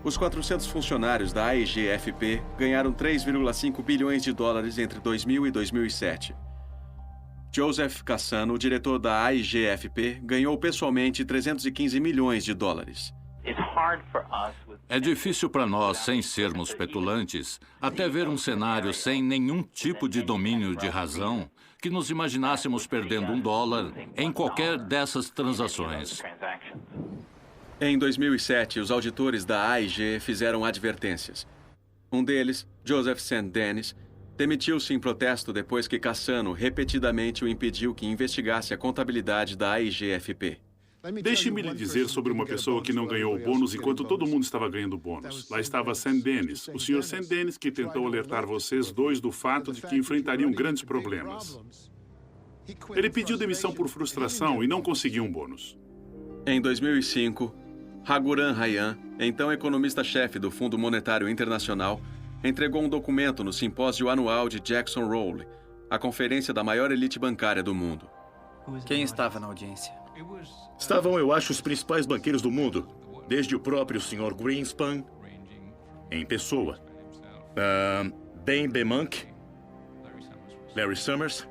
Os 400 funcionários da AIG-FP ganharam 3,5 bilhões de dólares entre 2000 e 2007. Joseph Cassano, diretor da AIG-FP, ganhou pessoalmente 315 milhões de dólares. É difícil para nós, sem sermos petulantes, até ver um cenário sem nenhum tipo de domínio de razão, que nos imaginássemos perdendo $1 em qualquer dessas transações. Em 2007, os auditores da AIG fizeram advertências. Um deles, Joseph St. Dennis, Demitiu-se em protesto depois que Cassano repetidamente o impediu que investigasse a contabilidade da AIGFP. Deixe-me lhe dizer sobre uma pessoa que não ganhou o bônus enquanto todo mundo estava ganhando bônus. Lá estava Sam Dennis, o Sr. Sam Dennis, que tentou alertar vocês dois do fato de que enfrentariam grandes problemas. Ele pediu demissão por frustração e não conseguiu um bônus. Em 2005, Raghuram Rajan, então economista-chefe do Fundo Monetário Internacional, entregou um documento no simpósio anual de Jackson Hole, a conferência da maior elite bancária do mundo. Quem estava na audiência? Estavam, eu acho, os principais banqueiros do mundo, desde o próprio Sr. Greenspan, em pessoa, Ben Bernanke, Larry Summers,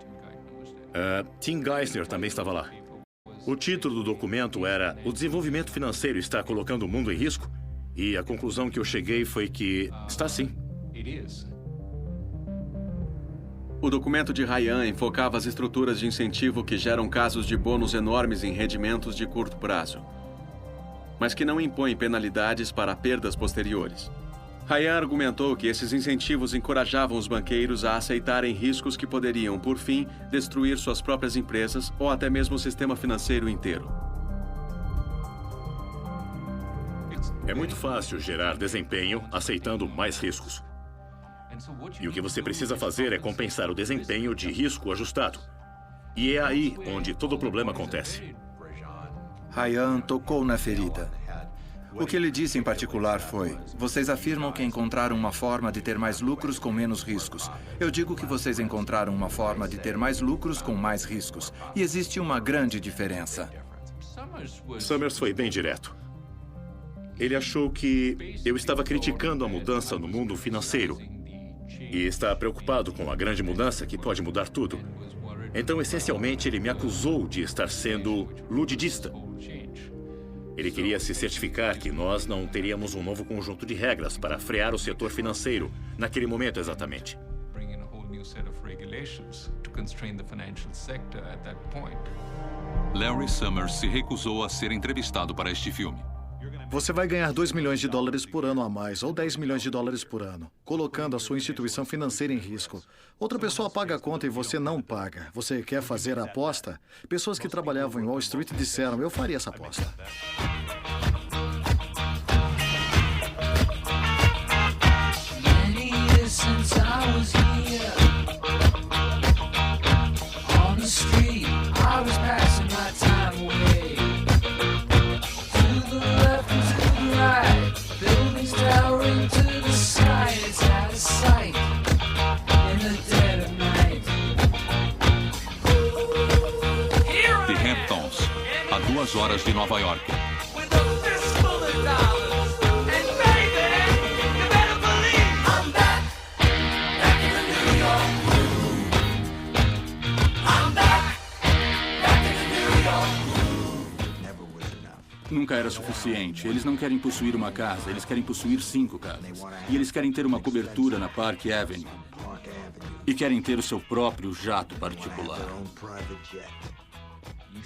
Tim Geithner também estava lá. O título do documento era "O desenvolvimento financeiro está colocando o mundo em risco?" E a conclusão que eu cheguei foi que está sim. O documento de Rajan enfocava as estruturas de incentivo que geram casos de bônus enormes em rendimentos de curto prazo, mas que não impõem penalidades para perdas posteriores. Rajan argumentou que esses incentivos encorajavam os banqueiros a aceitarem riscos que poderiam, por fim, destruir suas próprias empresas ou até mesmo o sistema financeiro inteiro. É muito fácil gerar desempenho aceitando mais riscos. E o que você precisa fazer é compensar o desempenho de risco ajustado. E é aí onde todo o problema acontece. Rajan tocou na ferida. O que ele disse em particular foi: vocês afirmam que encontraram uma forma de ter mais lucros com menos riscos. Eu digo que vocês encontraram uma forma de ter mais lucros com mais riscos. E existe uma grande diferença. Summers foi bem direto. Ele achou que eu estava criticando a mudança no mundo financeiro e está preocupado com a grande mudança que pode mudar tudo. Então, essencialmente, ele me acusou de estar sendo ludidista. Ele queria se certificar que nós não teríamos um novo conjunto de regras para frear o setor financeiro, naquele momento exatamente. Larry Summers se recusou a ser entrevistado para este filme. Você vai ganhar 2 milhões de dólares por ano a mais, ou 10 milhões de dólares por ano, colocando a sua instituição financeira em risco. Outra pessoa paga a conta e você não paga. Você quer fazer a aposta? Pessoas que trabalhavam em Wall Street disseram: eu faria essa aposta. The Hamptons, a 2 horas de Nova York. Nunca era suficiente. Eles não querem possuir uma casa, eles querem possuir 5 casas. E eles querem ter uma cobertura na Park Avenue. E querem ter o seu próprio jato particular.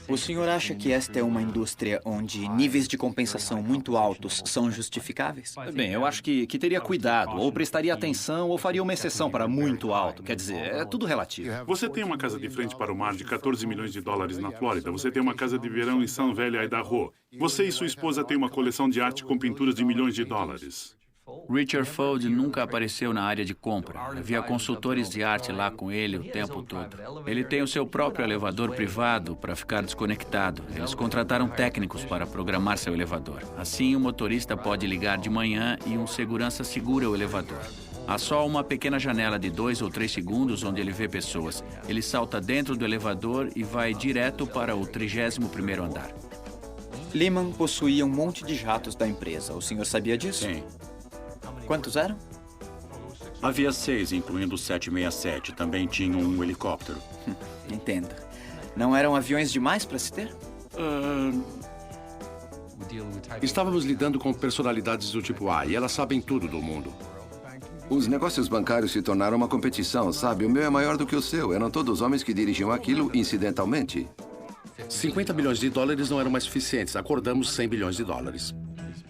O senhor acha que esta é uma indústria onde níveis de compensação muito altos são justificáveis? Bem, eu acho que teria cuidado, ou prestaria atenção, ou faria uma exceção para muito alto. Quer dizer, é tudo relativo. Você tem uma casa de frente para o mar de 14 milhões de dólares na Flórida. Você tem uma casa de verão em Sun Valley, Idaho. Você e sua esposa têm uma coleção de arte com pinturas de milhões de dólares. Richard Fuld nunca apareceu na área de compra. Havia consultores de arte lá com ele o tempo todo. Ele tem o seu próprio elevador privado para ficar desconectado. Eles contrataram técnicos para programar seu elevador. Assim, o motorista pode ligar de manhã e um segurança segura o elevador. Há só uma pequena janela de 2 ou 3 segundos onde ele vê pessoas. Ele salta dentro do elevador e vai direto para o 31º andar. Lehman possuía um monte de jatos da empresa. O senhor sabia disso? Sim. Quantos eram? Havia 6, incluindo o 767. Também tinha um helicóptero. Entenda. Não eram aviões demais para se ter? Estávamos lidando com personalidades do tipo A e elas sabem tudo do mundo. Os negócios bancários se tornaram uma competição, sabe? O meu é maior do que o seu. Eram todos homens que dirigiam aquilo incidentalmente. 50 bilhões de dólares não eram mais suficientes. Acordamos 100 bilhões de dólares.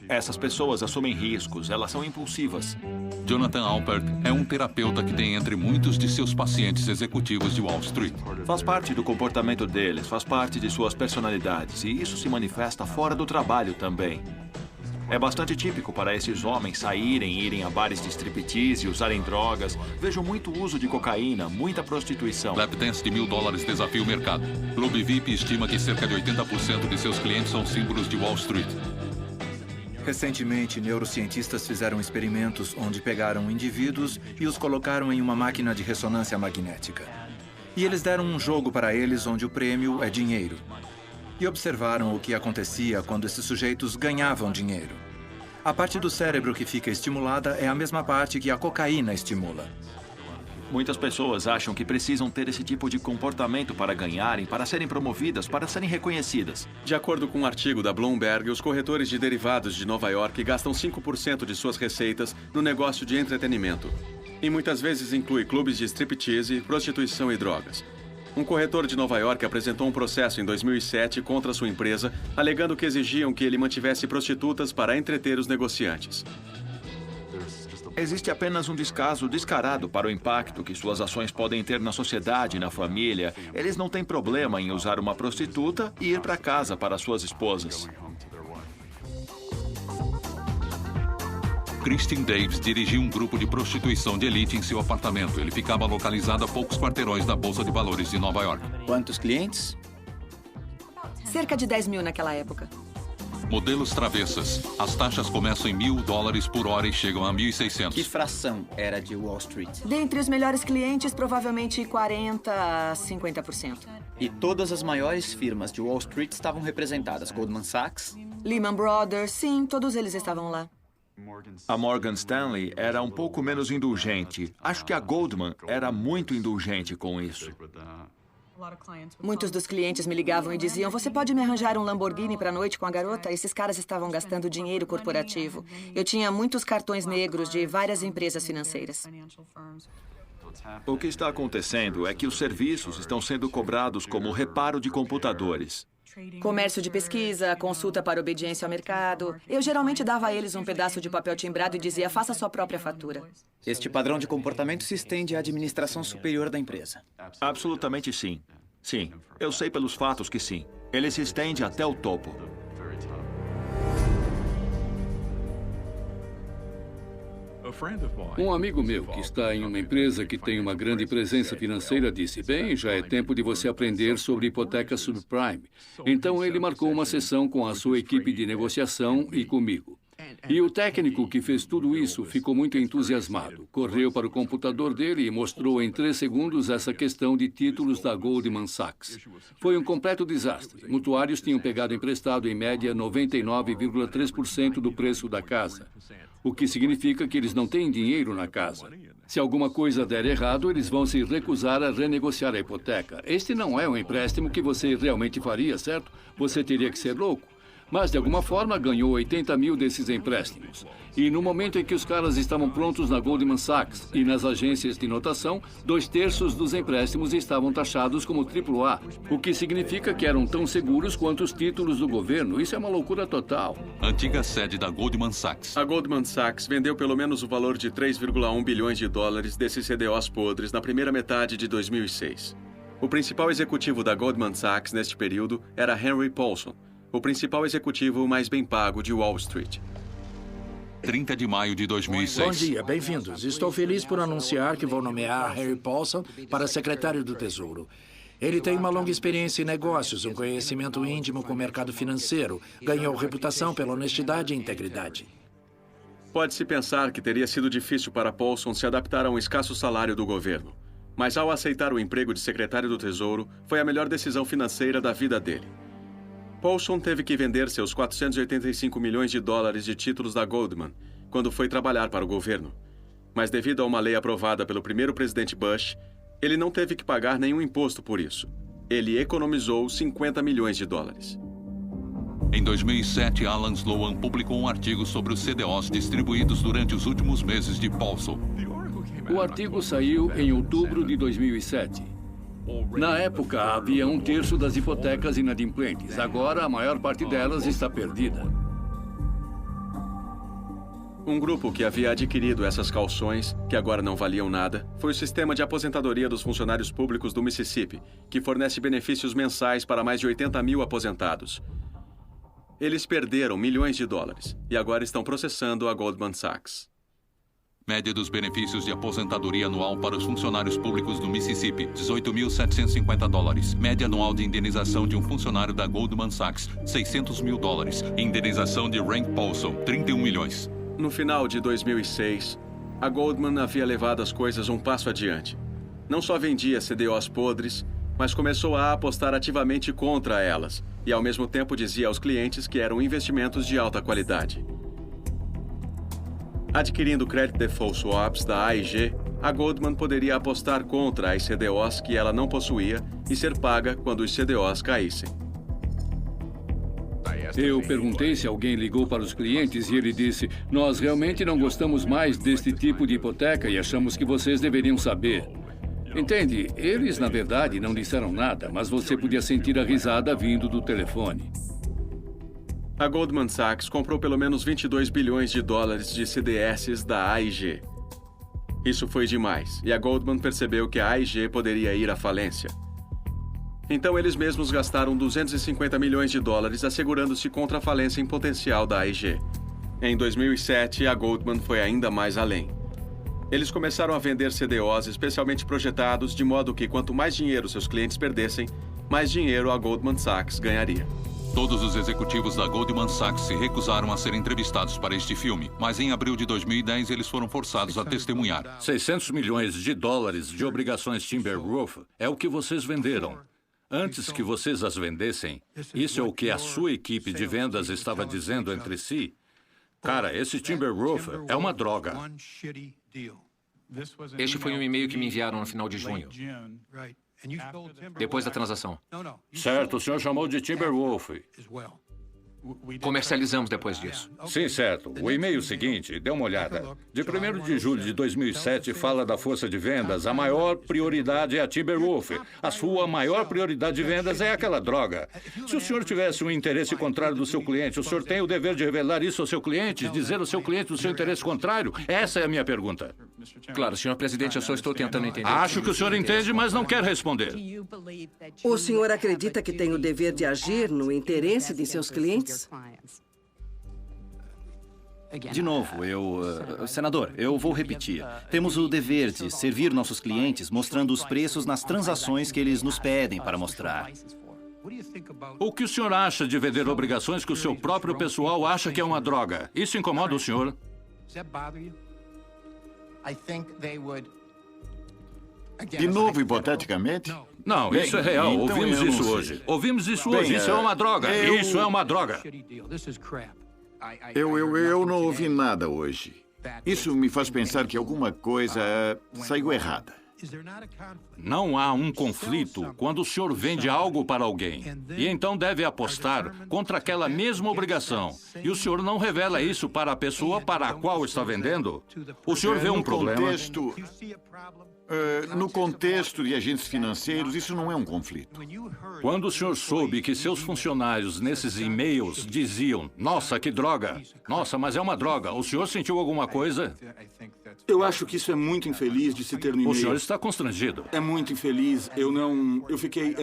Essas pessoas assumem riscos, elas são impulsivas. Jonathan Alpert é um terapeuta que tem entre muitos de seus pacientes executivos de Wall Street. Faz parte do comportamento deles, faz parte de suas personalidades, e isso se manifesta fora do trabalho também. É bastante típico para esses homens saírem, irem a bares de striptease, usarem drogas. Vejo muito uso de cocaína, muita prostituição. Lapdance de $1.000 desafia o mercado. Clube VIP estima que cerca de 80% de seus clientes são símbolos de Wall Street. Recentemente, neurocientistas fizeram experimentos onde pegaram indivíduos e os colocaram em uma máquina de ressonância magnética. E eles deram um jogo para eles onde o prêmio é dinheiro. E observaram o que acontecia quando esses sujeitos ganhavam dinheiro. A parte do cérebro que fica estimulada é a mesma parte que a cocaína estimula. Muitas pessoas acham que precisam ter esse tipo de comportamento para ganharem, para serem promovidas, para serem reconhecidas. De acordo com um artigo da Bloomberg, os corretores de derivados de Nova York gastam 5% de suas receitas no negócio de entretenimento. E muitas vezes inclui clubes de striptease, prostituição e drogas. Um corretor de Nova York apresentou um processo em 2007 contra sua empresa, alegando que exigiam que ele mantivesse prostitutas para entreter os negociantes. Existe apenas um descaso descarado para o impacto que suas ações podem ter na sociedade e na família. Eles não têm problema em usar uma prostituta e ir para casa para suas esposas. Christine Davis dirigia um grupo de prostituição de elite em seu apartamento. Ele ficava localizado a poucos quarteirões da Bolsa de Valores de Nova York. Quantos clientes? Cerca de 10 mil naquela época. Modelos travessas. As taxas começam em $1.000 por hora e chegam a 1.600. Que fração era de Wall Street? Dentre os melhores clientes, provavelmente 40% a 50%. E todas as maiores firmas de Wall Street estavam representadas. Goldman Sachs? Lehman Brothers, sim, todos eles estavam lá. A Morgan Stanley era um pouco menos indulgente. Acho que a Goldman era muito indulgente com isso. Muitos dos clientes me ligavam e diziam: você pode me arranjar um Lamborghini para a noite com a garota? Esses caras estavam gastando dinheiro corporativo. Eu tinha muitos cartões negros de várias empresas financeiras. O que está acontecendo é que os serviços estão sendo cobrados como reparo de computadores. Comércio de pesquisa, consulta para obediência ao mercado. Eu geralmente dava a eles um pedaço de papel timbrado e dizia: faça sua própria fatura. Este padrão de comportamento se estende à administração superior da empresa. Absolutamente sim. Sim, eu sei pelos fatos que sim. Ele se estende até o topo. Um amigo meu que está em uma empresa que tem uma grande presença financeira disse: bem, já é tempo de você aprender sobre hipoteca subprime. Então ele marcou uma sessão com a sua equipe de negociação e comigo. E o técnico que fez tudo isso ficou muito entusiasmado. Correu para o computador dele e mostrou em 3 segundos essa questão de títulos da Goldman Sachs. Foi um completo desastre. Mutuários tinham pegado emprestado em média 99,3% do preço da casa. O que significa que eles não têm dinheiro na casa. Se alguma coisa der errado, eles vão se recusar a renegociar a hipoteca. Este não é um empréstimo que você realmente faria, certo? Você teria que ser louco. Mas, de alguma forma, ganhou 80 mil desses empréstimos. E no momento em que os caras estavam prontos na Goldman Sachs e nas agências de notação, 2/3 dos empréstimos estavam taxados como AAA, o que significa que eram tão seguros quanto os títulos do governo. Isso é uma loucura total. Antiga sede da Goldman Sachs. A Goldman Sachs vendeu pelo menos o valor de 3,1 bilhões de dólares desses CDOs podres na primeira metade de 2006. O principal executivo da Goldman Sachs neste período era Henry Paulson, o principal executivo mais bem pago de Wall Street. 30 de maio de 2006. Bom dia, bem-vindos. Estou feliz por anunciar que vou nomear Harry Paulson para secretário do Tesouro. Ele tem uma longa experiência em negócios, um conhecimento íntimo com o mercado financeiro, ganhou reputação pela honestidade e integridade. Pode-se pensar que teria sido difícil para Paulson se adaptar a um escasso salário do governo. Mas ao aceitar o emprego de secretário do Tesouro, foi a melhor decisão financeira da vida dele. Paulson teve que vender seus 485 milhões de dólares de títulos da Goldman quando foi trabalhar para o governo. Mas devido a uma lei aprovada pelo primeiro presidente Bush, ele não teve que pagar nenhum imposto por isso. Ele economizou 50 milhões de dólares. Em 2007, Alan Sloan publicou um artigo sobre os CDOs distribuídos durante os últimos meses de Paulson. O artigo saiu em outubro de 2007. Na época, havia 1/3 das hipotecas inadimplentes. Agora, a maior parte delas está perdida. Um grupo que havia adquirido essas calções, que agora não valiam nada, foi o Sistema de Aposentadoria dos Funcionários Públicos do Mississippi, que fornece benefícios mensais para mais de 80 mil aposentados. Eles perderam milhões de dólares e agora estão processando a Goldman Sachs. Média dos benefícios de aposentadoria anual para os funcionários públicos do Mississippi, $18.750. Média anual de indenização de um funcionário da Goldman Sachs, $600 mil. Indenização de Rank Paulson, 31 milhões. No final de 2006, a Goldman havia levado as coisas um passo adiante. Não só vendia CDOs podres, mas começou a apostar ativamente contra elas e, ao mesmo tempo, dizia aos clientes que eram investimentos de alta qualidade. Adquirindo Credit Default Swaps da AIG, a Goldman poderia apostar contra as CDOs que ela não possuía e ser paga quando os CDOs caíssem. Eu perguntei se alguém ligou para os clientes e ele disse: nós realmente não gostamos mais deste tipo de hipoteca e achamos que vocês deveriam saber. Entende? Eles, na verdade, não disseram nada, mas você podia sentir a risada vindo do telefone. A Goldman Sachs comprou pelo menos 22 bilhões de dólares de CDSs da AIG. Isso foi demais, e a Goldman percebeu que a AIG poderia ir à falência. Então eles mesmos gastaram 250 milhões de dólares assegurando-se contra a falência em potencial da AIG. Em 2007, a Goldman foi ainda mais além. Eles começaram a vender CDOs especialmente projetados de modo que quanto mais dinheiro seus clientes perdessem, mais dinheiro a Goldman Sachs ganharia. Todos os executivos da Goldman Sachs se recusaram a ser entrevistados para este filme, mas em abril de 2010 eles foram forçados a testemunhar. 600 milhões de dólares de obrigações Timberwolf é o que vocês venderam. Antes que vocês as vendessem, isso é o que a sua equipe de vendas estava dizendo entre si. Cara, esse Timberwolf é uma droga. Este foi um e-mail que me enviaram no final de junho, depois da transação. Certo, o senhor chamou de Timberwolf. Comercializamos depois disso. Sim, certo. O e-mail seguinte, dê uma olhada. De 1º de julho de 2007, fala da força de vendas. A maior prioridade é a Timberwolf. A sua maior prioridade de vendas é aquela droga. Se o senhor tivesse um interesse contrário do seu cliente, o senhor tem o dever de revelar isso ao seu cliente, dizer ao seu cliente o seu interesse contrário? Essa é a minha pergunta. Claro, senhor presidente, eu só estou tentando entender. Acho que o senhor entende, mas não quer responder. O senhor acredita que tem o dever de agir no interesse de seus clientes? De novo, senador, eu vou repetir. Temos o dever de servir nossos clientes mostrando os preços nas transações que eles nos pedem para mostrar. O que o senhor acha de vender obrigações que o seu próprio pessoal acha que é uma droga? Isso incomoda o senhor? De novo, hipoteticamente? Não, isso é real. Então Ouvimos isso hoje. Ouvimos isso hoje. Isso é uma droga. Isso é uma droga. Eu não ouvi nada hoje. Isso me faz pensar que alguma coisa saiu errada. Não há um conflito quando o senhor vende algo para alguém e então deve apostar contra aquela mesma obrigação e o senhor não revela isso para a pessoa para a qual está vendendo. O senhor vê um problema? No contexto de agentes financeiros, isso não é um conflito. Quando o senhor soube que seus funcionários nesses e-mails diziam: nossa, que droga, nossa, mas é uma droga, o senhor sentiu alguma coisa? Eu acho que isso é muito infeliz de se ter no e-mail. O senhor está constrangido. É muito infeliz. Eu fiquei...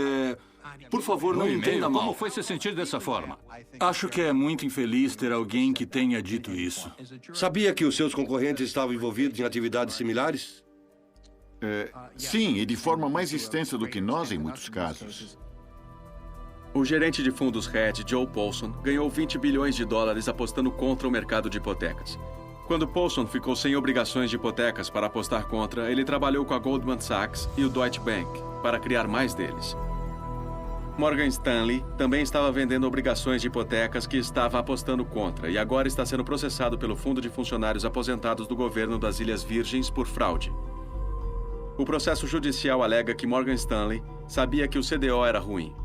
Por favor, não entenda mal. Como foi se sentir dessa forma? Acho que é muito infeliz ter alguém que tenha dito isso. Sabia que os seus concorrentes estavam envolvidos em atividades similares? Sim, e de forma mais extensa do que nós em muitos casos. O gerente de fundos hedge, Joe Paulson, ganhou 20 bilhões de dólares apostando contra o mercado de hipotecas. Quando Paulson ficou sem obrigações de hipotecas para apostar contra, ele trabalhou com a Goldman Sachs e o Deutsche Bank para criar mais deles. Morgan Stanley também estava vendendo obrigações de hipotecas que estava apostando contra e agora está sendo processado pelo Fundo de Funcionários Aposentados do Governo das Ilhas Virgens por fraude. O processo judicial alega que Morgan Stanley sabia que o CDO era ruim.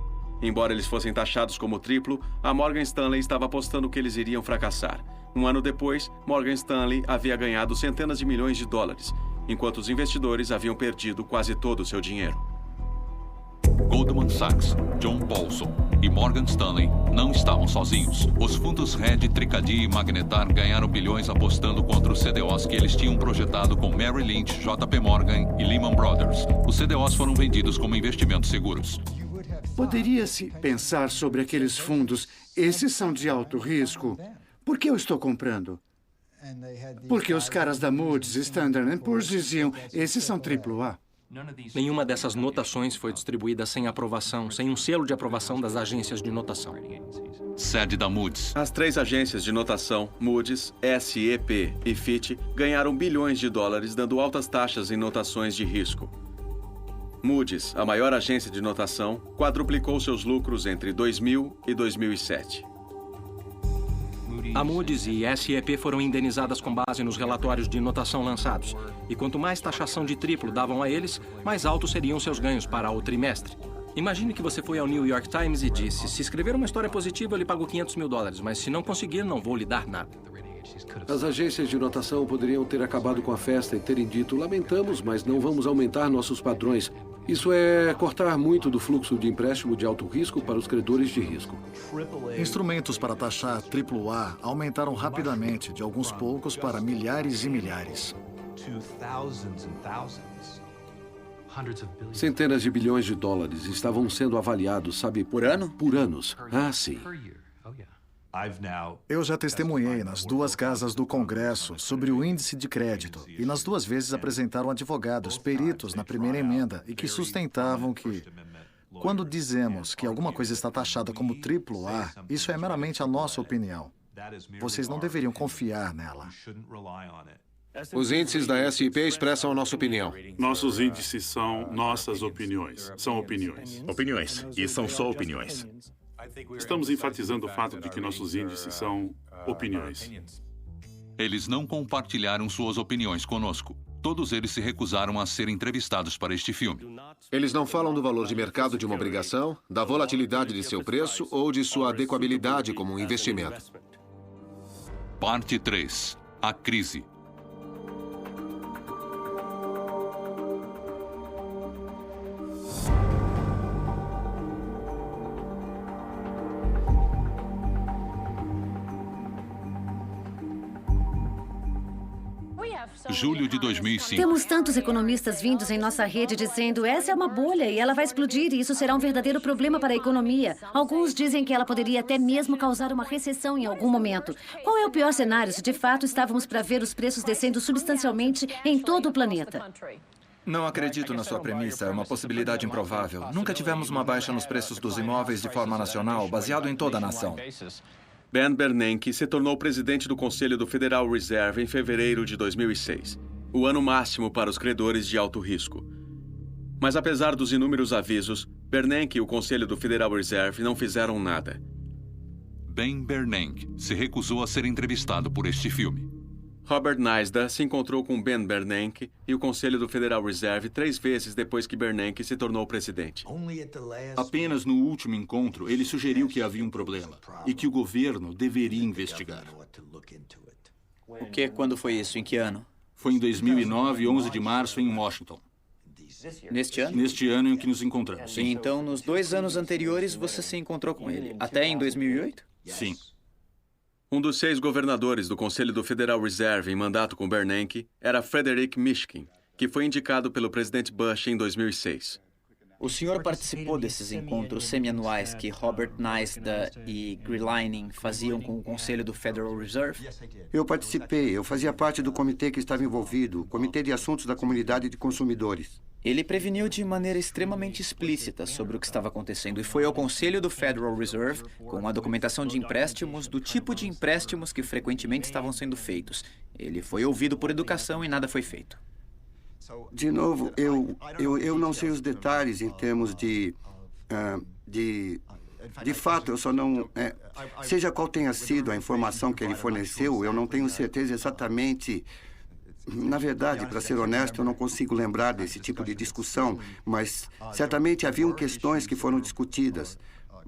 Embora eles fossem taxados como triplo, a Morgan Stanley estava apostando que eles iriam fracassar. Um ano depois, Morgan Stanley havia ganhado centenas de milhões de dólares, enquanto os investidores haviam perdido quase todo o seu dinheiro. Goldman Sachs, John Paulson e Morgan Stanley não estavam sozinhos. Os fundos Red, Tricadi e Magnetar ganharam bilhões apostando contra os CDOs que eles tinham projetado com Merrill Lynch, JP Morgan e Lehman Brothers. Os CDOs foram vendidos como investimentos seguros. Poderia-se pensar sobre aqueles fundos. Esses são de alto risco. Por que eu estou comprando? Porque os caras da Moody's, Standard & Poor's diziam, esses são AAA. Nenhuma dessas notações foi distribuída sem aprovação, sem um selo de aprovação das agências de notação. Sede da Moody's. As 3 agências de notação, Moody's, S&P e Fitch, ganharam bilhões de dólares dando altas taxas em notações de risco. Moody's, a maior agência de notação, quadruplicou seus lucros entre 2000 e 2007. A Moody's e S&P foram indenizadas com base nos relatórios de notação lançados. E quanto mais taxação de triplo davam a eles, mais altos seriam seus ganhos para o trimestre. Imagine que você foi ao New York Times e disse, se escrever uma história positiva, eu lhe pago $500 mil, mas se não conseguir, não vou lhe dar nada. As agências de notação poderiam ter acabado com a festa e terem dito, lamentamos, mas não vamos aumentar nossos padrões. Isso é cortar muito do fluxo de empréstimo de alto risco para os credores de risco. Instrumentos para taxar AAA aumentaram rapidamente, de alguns poucos para milhares e milhares. Centenas de bilhões de dólares estavam sendo avaliados, sabe? Por ano? Por anos. Ah, sim. Eu já testemunhei nas 2 casas do Congresso sobre o índice de crédito e nas 2 vezes apresentaram advogados, peritos na primeira emenda e que sustentavam que, quando dizemos que alguma coisa está taxada como AAA, isso é meramente a nossa opinião. Vocês não deveriam confiar nela. Os índices da S&P expressam a nossa opinião. Nossos índices são nossas opiniões. São opiniões. Opiniões. E são só opiniões. Estamos enfatizando o fato de que nossos índices são opiniões. Eles não compartilharam suas opiniões conosco. Todos eles se recusaram a ser entrevistados para este filme. Eles não falam do valor de mercado de uma obrigação, da volatilidade de seu preço ou de sua adequabilidade como um investimento. Parte 3. A crise. Julho de 2005. Temos tantos economistas vindos em nossa rede dizendo essa é uma bolha e ela vai explodir e isso será um verdadeiro problema para a economia. Alguns dizem que ela poderia até mesmo causar uma recessão em algum momento. Qual é o pior cenário se de fato estávamos para ver os preços descendo substancialmente em todo o planeta? Não acredito na sua premissa, é uma possibilidade improvável. Nunca tivemos uma baixa nos preços dos imóveis de forma nacional, baseado em toda a nação. Ben Bernanke se tornou presidente do Conselho do Federal Reserve em fevereiro de 2006, o ano máximo para os credores de alto risco. Mas apesar dos inúmeros avisos, Bernanke e o Conselho do Federal Reserve não fizeram nada. Ben Bernanke se recusou a ser entrevistado por este filme. Robert Naisda se encontrou com Ben Bernanke e o Conselho do Federal Reserve 3 vezes depois que Bernanke se tornou presidente. Apenas no último encontro, ele sugeriu que havia um problema e que o governo deveria investigar. O que? Quando foi isso? Em que ano? Foi em 2009, 11 de março, em Washington. Neste ano? Neste ano em que nos encontramos, sim. Então, nos 2 anos anteriores, você se encontrou com ele? Até em 2008? Sim. Um dos 6 governadores do Conselho do Federal Reserve em mandato com Bernanke era Frederic Mishkin, que foi indicado pelo presidente Bush em 2006. O senhor participou desses encontros semianuais que Robert Naisda e Grillining faziam com o Conselho do Federal Reserve? Eu participei. Eu fazia parte do comitê que estava envolvido, o Comitê de Assuntos da Comunidade de Consumidores. Ele preveniu de maneira extremamente explícita sobre o que estava acontecendo e foi ao Conselho do Federal Reserve com a documentação de empréstimos do tipo de empréstimos que frequentemente estavam sendo feitos. Ele foi ouvido por educação e nada foi feito. De novo, eu não sei os detalhes em termos de fato, eu só não... seja qual tenha sido a informação que ele forneceu, eu não tenho certeza exatamente... Na verdade, para ser honesto, eu não consigo lembrar desse tipo de discussão, mas certamente haviam questões que foram discutidas.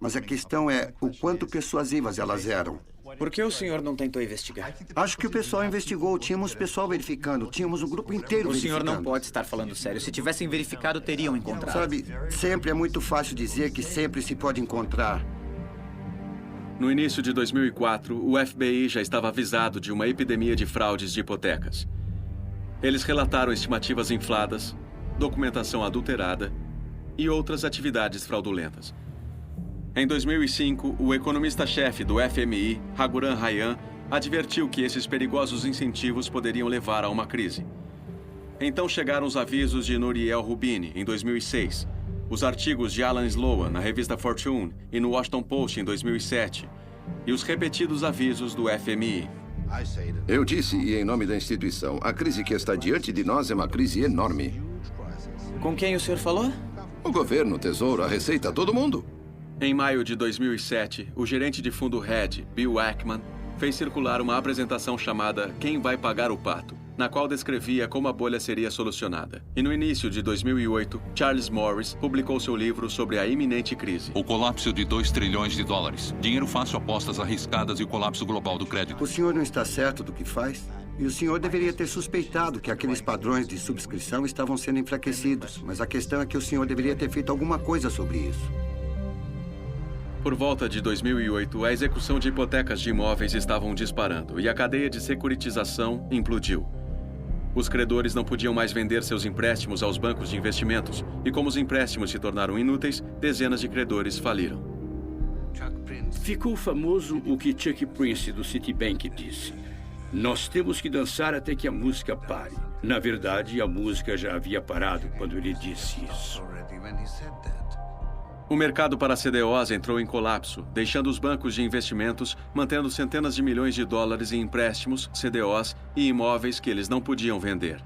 Mas a questão é o quanto persuasivas elas eram. Por que o senhor não tentou investigar? Acho que o pessoal investigou. Tínhamos pessoal verificando. Tínhamos um grupo inteiro verificando. O senhor não pode estar falando sério. Se tivessem verificado, teriam encontrado. Sabe, sempre é muito fácil dizer que sempre se pode encontrar. No início de 2004, o FBI já estava avisado de uma epidemia de fraudes de hipotecas. Eles relataram estimativas infladas, documentação adulterada e outras atividades fraudulentas. Em 2005, o economista-chefe do FMI, Raghuram Rajan, advertiu que esses perigosos incentivos poderiam levar a uma crise. Então chegaram os avisos de Nouriel Roubini, em 2006, os artigos de Alan Sloan na revista Fortune e no Washington Post em 2007, e os repetidos avisos do FMI. Eu disse, e em nome da instituição, a crise que está diante de nós é uma crise enorme. Com quem o senhor falou? O governo, o tesouro, a receita, todo mundo. Em maio de 2007, o gerente de fundo Hedge, Bill Ackman, fez circular uma apresentação chamada Quem Vai Pagar o Pato?, na qual descrevia como a bolha seria solucionada. E no início de 2008, Charles Morris publicou seu livro sobre a iminente crise. O colapso de 2 trilhões de dólares. Dinheiro fácil, apostas arriscadas e o colapso global do crédito. O senhor não está certo do que faz? E o senhor deveria ter suspeitado que aqueles padrões de subscrição estavam sendo enfraquecidos. Mas a questão é que o senhor deveria ter feito alguma coisa sobre isso. Por volta de 2008, a execução de hipotecas de imóveis estavam disparando e a cadeia de securitização implodiu. Os credores não podiam mais vender seus empréstimos aos bancos de investimentos e, como os empréstimos se tornaram inúteis, dezenas de credores faliram. Ficou famoso o que Chuck Prince do Citibank disse. Nós temos que dançar até que a música pare. Na verdade, a música já havia parado quando ele disse isso. O mercado para CDOs entrou em colapso, deixando os bancos de investimentos mantendo centenas de milhões de dólares em empréstimos, CDOs e imóveis que eles não podiam vender.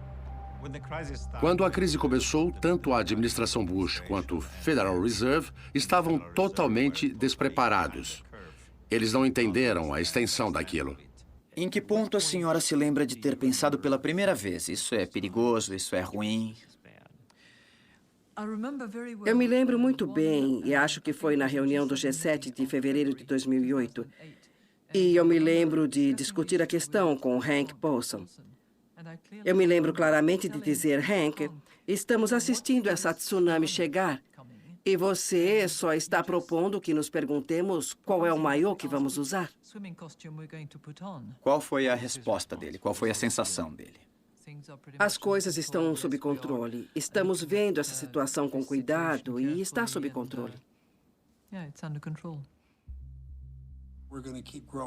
Quando a crise começou, tanto a administração Bush quanto o Federal Reserve estavam totalmente despreparados. Eles não entenderam a extensão daquilo. Em que ponto a senhora se lembra de ter pensado pela primeira vez? Isso é perigoso, isso é ruim? Eu me lembro muito bem, e acho que foi na reunião do G7 de fevereiro de 2008. E eu me lembro de discutir a questão com Hank Paulson. Eu me lembro claramente de dizer, Hank, estamos assistindo essa tsunami chegar. E você só está propondo que nos perguntemos qual é o maiô que vamos usar. Qual foi a resposta dele? Qual foi a sensação dele? As coisas estão sob controle. Estamos vendo essa situação com cuidado e está sob controle.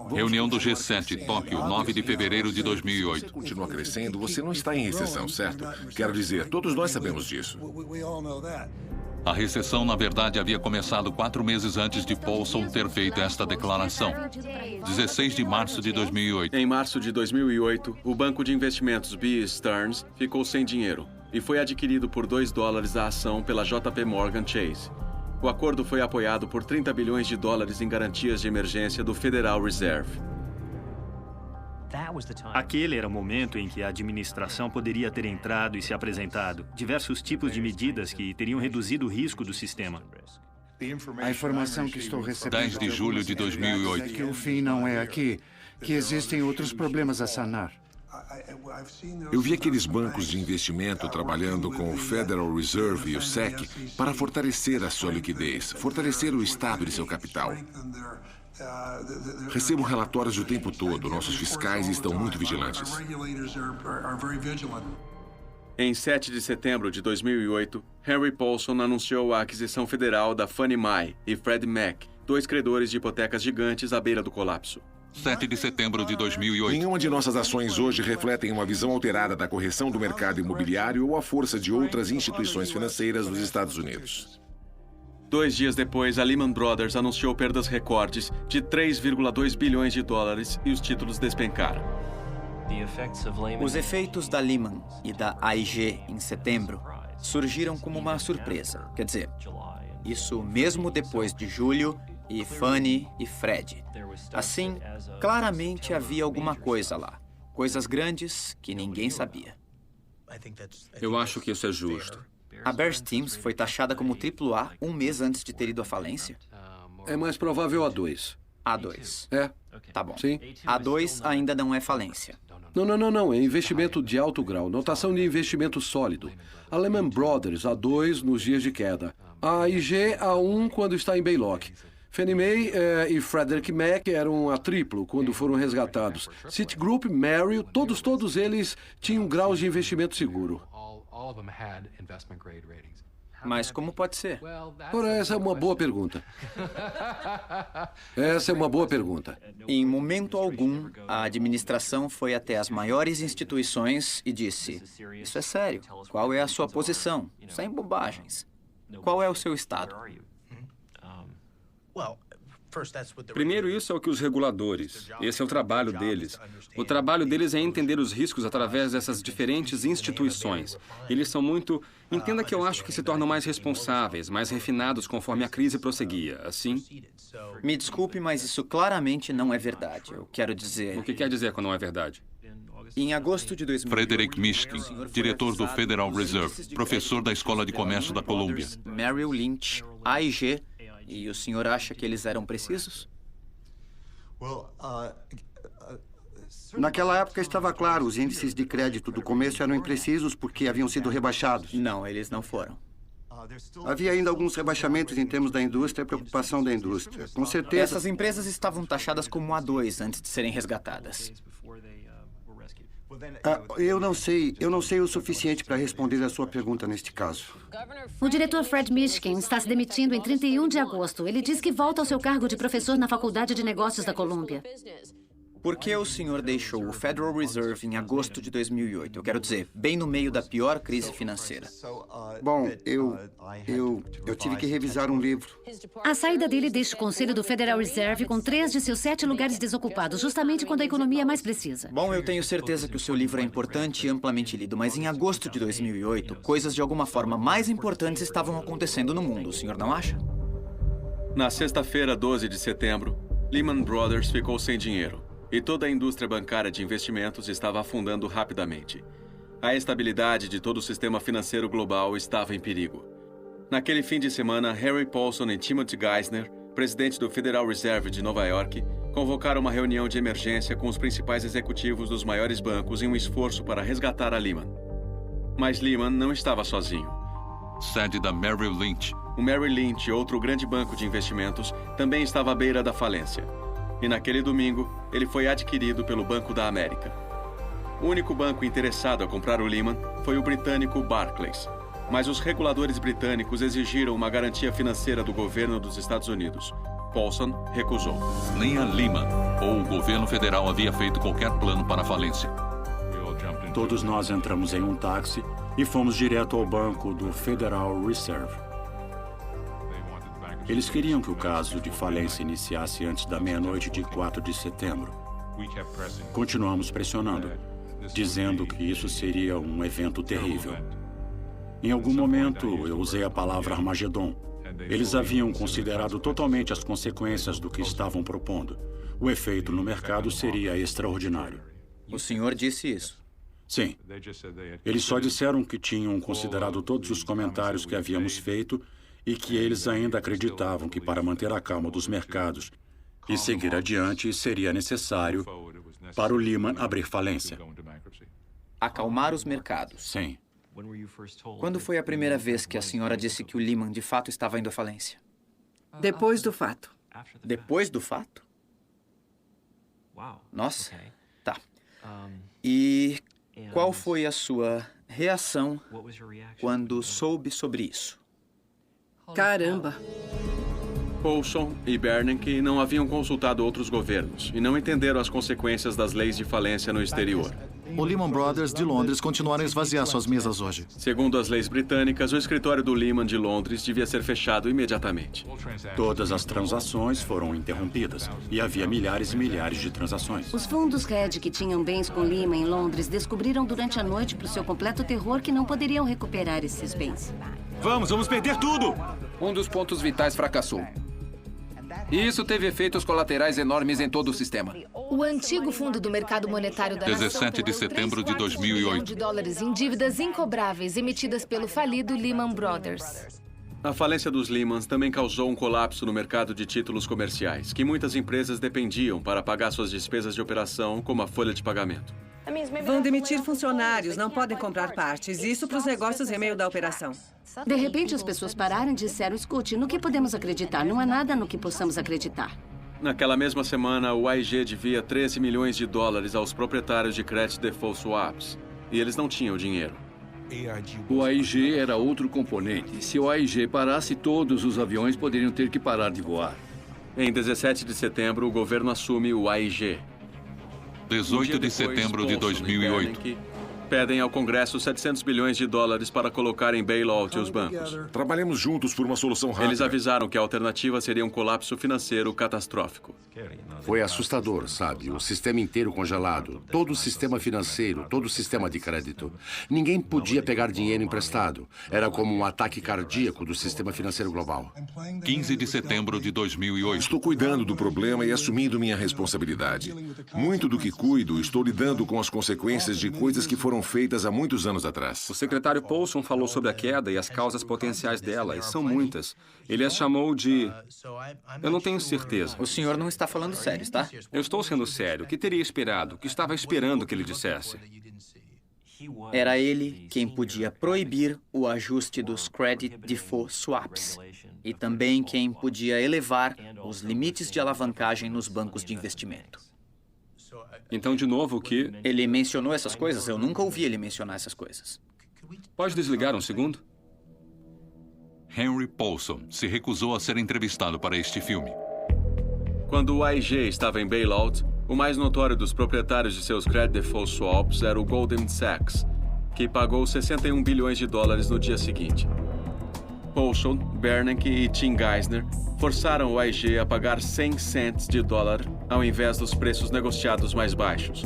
Reunião do G7, Tóquio, 9 de fevereiro de 2008. Continua crescendo, você não está em recessão, certo? Quero dizer, todos nós sabemos disso. A recessão, na verdade, havia começado 4 meses antes de Paulson ter feito esta declaração. 16 de março de 2008. Em março de 2008, o banco de investimentos Bear Stearns ficou sem dinheiro e foi adquirido por $2 a ação pela JP Morgan Chase. O acordo foi apoiado por $30 bilhões em garantias de emergência do Federal Reserve. Aquele era o momento em que a administração poderia ter entrado e se apresentado diversos tipos de medidas que teriam reduzido o risco do sistema. A informação que estou recebendo 10 de julho de 2008. é que o fim não é aqui, que existem outros problemas a sanar. Eu vi aqueles bancos de investimento trabalhando com o Federal Reserve e o SEC para fortalecer a sua liquidez, fortalecer o estado de seu capital. Recebo relatórios o tempo todo. Nossos fiscais estão muito vigilantes. Em 7 de setembro de 2008, Henry Paulson anunciou a aquisição federal da Fannie Mae e Freddie Mac, 2 credores de hipotecas gigantes à beira do colapso. 7 de setembro de 2008. Nenhuma de nossas ações hoje refletem uma visão alterada da correção do mercado imobiliário ou a força de outras instituições financeiras dos Estados Unidos. 2 dias depois, a Lehman Brothers anunciou perdas recordes de $3,2 bilhões e os títulos despencaram. Os efeitos da Lehman e da AIG em setembro surgiram como uma surpresa. Quer dizer, isso mesmo depois de julho e Fannie e Fred. Assim, claramente havia alguma coisa lá. Coisas grandes que ninguém sabia. Eu acho que isso é justo. A Bear Stearns foi taxada como AAA um mês antes de ter ido à falência? É mais provável a 2. A2. É. Tá bom. Sim. A2 ainda não é falência. Não. É investimento de alto grau. Notação de investimento sólido. A Lehman Brothers, A2 nos dias de queda. A IG, A1 quando está em Baylock. Fannie Mae e Frederick Mac eram a triplo quando foram resgatados. Citigroup, Merrill, todos eles tinham graus de investimento seguro. Mas como pode ser? Ora, essa é uma boa pergunta. Em momento algum, a administração foi até as maiores instituições e disse: isso é sério. Qual é a sua posição? Sem bobagens. Qual é o seu estado? Primeiro, isso é o que os reguladores, esse é o trabalho deles. O trabalho deles é entender os riscos através dessas diferentes instituições. Eles são muito... Entenda que eu acho que se tornam mais responsáveis, mais refinados conforme a crise prosseguia, assim? Me desculpe, mas isso claramente não é verdade. Eu quero dizer... O que quer dizer quando não é verdade? Em agosto de 2008... Frederick Mishkin, diretor do Federal Reserve, professor da Escola de Comércio da Colômbia. Merrill Lynch, AIG... E o senhor acha que eles eram precisos? Naquela época estava claro, os índices de crédito do começo eram imprecisos porque haviam sido rebaixados. Não, eles não foram. Havia ainda alguns rebaixamentos em termos da indústria e preocupação da indústria. Com certeza... Essas empresas estavam taxadas como A2 antes de serem resgatadas. Eu não sei o suficiente para responder a sua pergunta neste caso. O diretor Fred Mishkin está se demitindo em 31 de agosto. Ele diz que volta ao seu cargo de professor na Faculdade de Negócios da Colômbia. Por que o senhor deixou o Federal Reserve em agosto de 2008? Eu quero dizer, bem no meio da pior crise financeira. Bom, eu tive que revisar um livro. A saída dele deixa o Conselho do Federal Reserve com 3 de seus 7 lugares desocupados, justamente quando a economia mais precisa. Bom, eu tenho certeza que o seu livro é importante e amplamente lido, mas em agosto de 2008, coisas de alguma forma mais importantes estavam acontecendo no mundo, o senhor não acha? Na sexta-feira, 12 de setembro, Lehman Brothers ficou sem dinheiro. E toda a indústria bancária de investimentos estava afundando rapidamente. A estabilidade de todo o sistema financeiro global estava em perigo. Naquele fim de semana, Harry Paulson e Timothy Geithner, presidente do Federal Reserve de Nova York, convocaram uma reunião de emergência com os principais executivos dos maiores bancos em um esforço para resgatar a Lehman. Mas Lehman não estava sozinho. Sede da Merrill Lynch. O Merrill Lynch, outro grande banco de investimentos, também estava à beira da falência. E naquele domingo, ele foi adquirido pelo Banco da América. O único banco interessado a comprar o Lehman foi o britânico Barclays. Mas os reguladores britânicos exigiram uma garantia financeira do governo dos Estados Unidos. Paulson recusou. Nem a Lehman ou o governo federal havia feito qualquer plano para a falência. Todos nós entramos em um táxi e fomos direto ao banco do Federal Reserve. Eles queriam que o caso de falência iniciasse antes da meia-noite de 4 de setembro. Continuamos pressionando, dizendo que isso seria um evento terrível. Em algum momento, eu usei a palavra Armagedon. Eles haviam considerado totalmente as consequências do que estavam propondo. O efeito no mercado seria extraordinário. O senhor disse isso? Sim. Eles só disseram que tinham considerado todos os comentários que havíamos feito e que eles ainda acreditavam que para manter a calma dos mercados e seguir adiante seria necessário para o Lehman abrir falência. Acalmar os mercados? Sim. Quando foi a primeira vez que a senhora disse que o Lehman de fato estava indo à falência? Depois do fato. Depois do fato? Nossa, tá. E qual foi a sua reação quando soube sobre isso? Caramba! Paulson e Bernanke não haviam consultado outros governos e não entenderam as consequências das leis de falência no exterior. O Lehman Brothers de Londres continuaram a esvaziar suas mesas hoje. Segundo as leis britânicas, o escritório do Lehman de Londres devia ser fechado imediatamente. Todas as transações foram interrompidas e havia milhares e milhares de transações. Os fundos Red que tinham bens com Lehman em Londres descobriram durante a noite, para o seu completo terror, que não poderiam recuperar esses bens. Vamos perder tudo! Um dos pontos vitais fracassou. E isso teve efeitos colaterais enormes em todo o sistema. O antigo fundo do mercado monetário da 17 de setembro de 2008. $1 bilhão em dívidas incobráveis emitidas pelo falido Lehman Brothers. A falência dos Lehmans também causou um colapso no mercado de títulos comerciais, que muitas empresas dependiam para pagar suas despesas de operação, como a folha de pagamento. Vão demitir funcionários, não podem comprar partes. Isso para os negócios em meio da operação. De repente, as pessoas pararam e disseram, escute, no que podemos acreditar? Não há nada no que possamos acreditar. Naquela mesma semana, o AIG devia 13 milhões de dólares aos proprietários de Credit Default Swaps. E eles não tinham dinheiro. O AIG era outro componente. Se o AIG parasse, todos os aviões poderiam ter que parar de voar. Em 17 de setembro, o governo assume o AIG. 18 de setembro de 2008. Pedem ao Congresso 700 bilhões de dólares para colocar em bailout os bancos. Trabalhemos juntos por uma solução rápida. Eles avisaram que a alternativa seria um colapso financeiro catastrófico. Foi assustador, sabe? O sistema inteiro congelado, todo o sistema financeiro, todo o sistema de crédito. Ninguém podia pegar dinheiro emprestado. Era como um ataque cardíaco do sistema financeiro global. 15 de setembro de 2008. Estou cuidando do problema e assumindo minha responsabilidade. Muito do que cuido, estou lidando com as consequências de coisas que foram feitas há muitos anos atrás. O secretário Paulson falou sobre a queda e as causas potenciais dela, e são muitas. Ele as chamou de... Eu não tenho certeza. O senhor não está falando sério, está? Eu estou sendo sério. O que teria esperado? O que estava esperando que ele dissesse? Era ele quem podia proibir o ajuste dos Credit Default Swaps e também quem podia elevar os limites de alavancagem nos bancos de investimento. Então, de novo, o que... Ele mencionou essas coisas? Eu nunca ouvi ele mencionar essas coisas. Pode desligar um segundo? Henry Paulson se recusou a ser entrevistado para este filme. Quando o AIG estava em bailout, o mais notório dos proprietários de seus Credit Default Swaps era o Goldman Sachs, que pagou 61 bilhões de dólares no dia seguinte. Paulson, Bernanke e Tim Geithner forçaram o AIG a pagar 100 cents de dólar ao invés dos preços negociados mais baixos.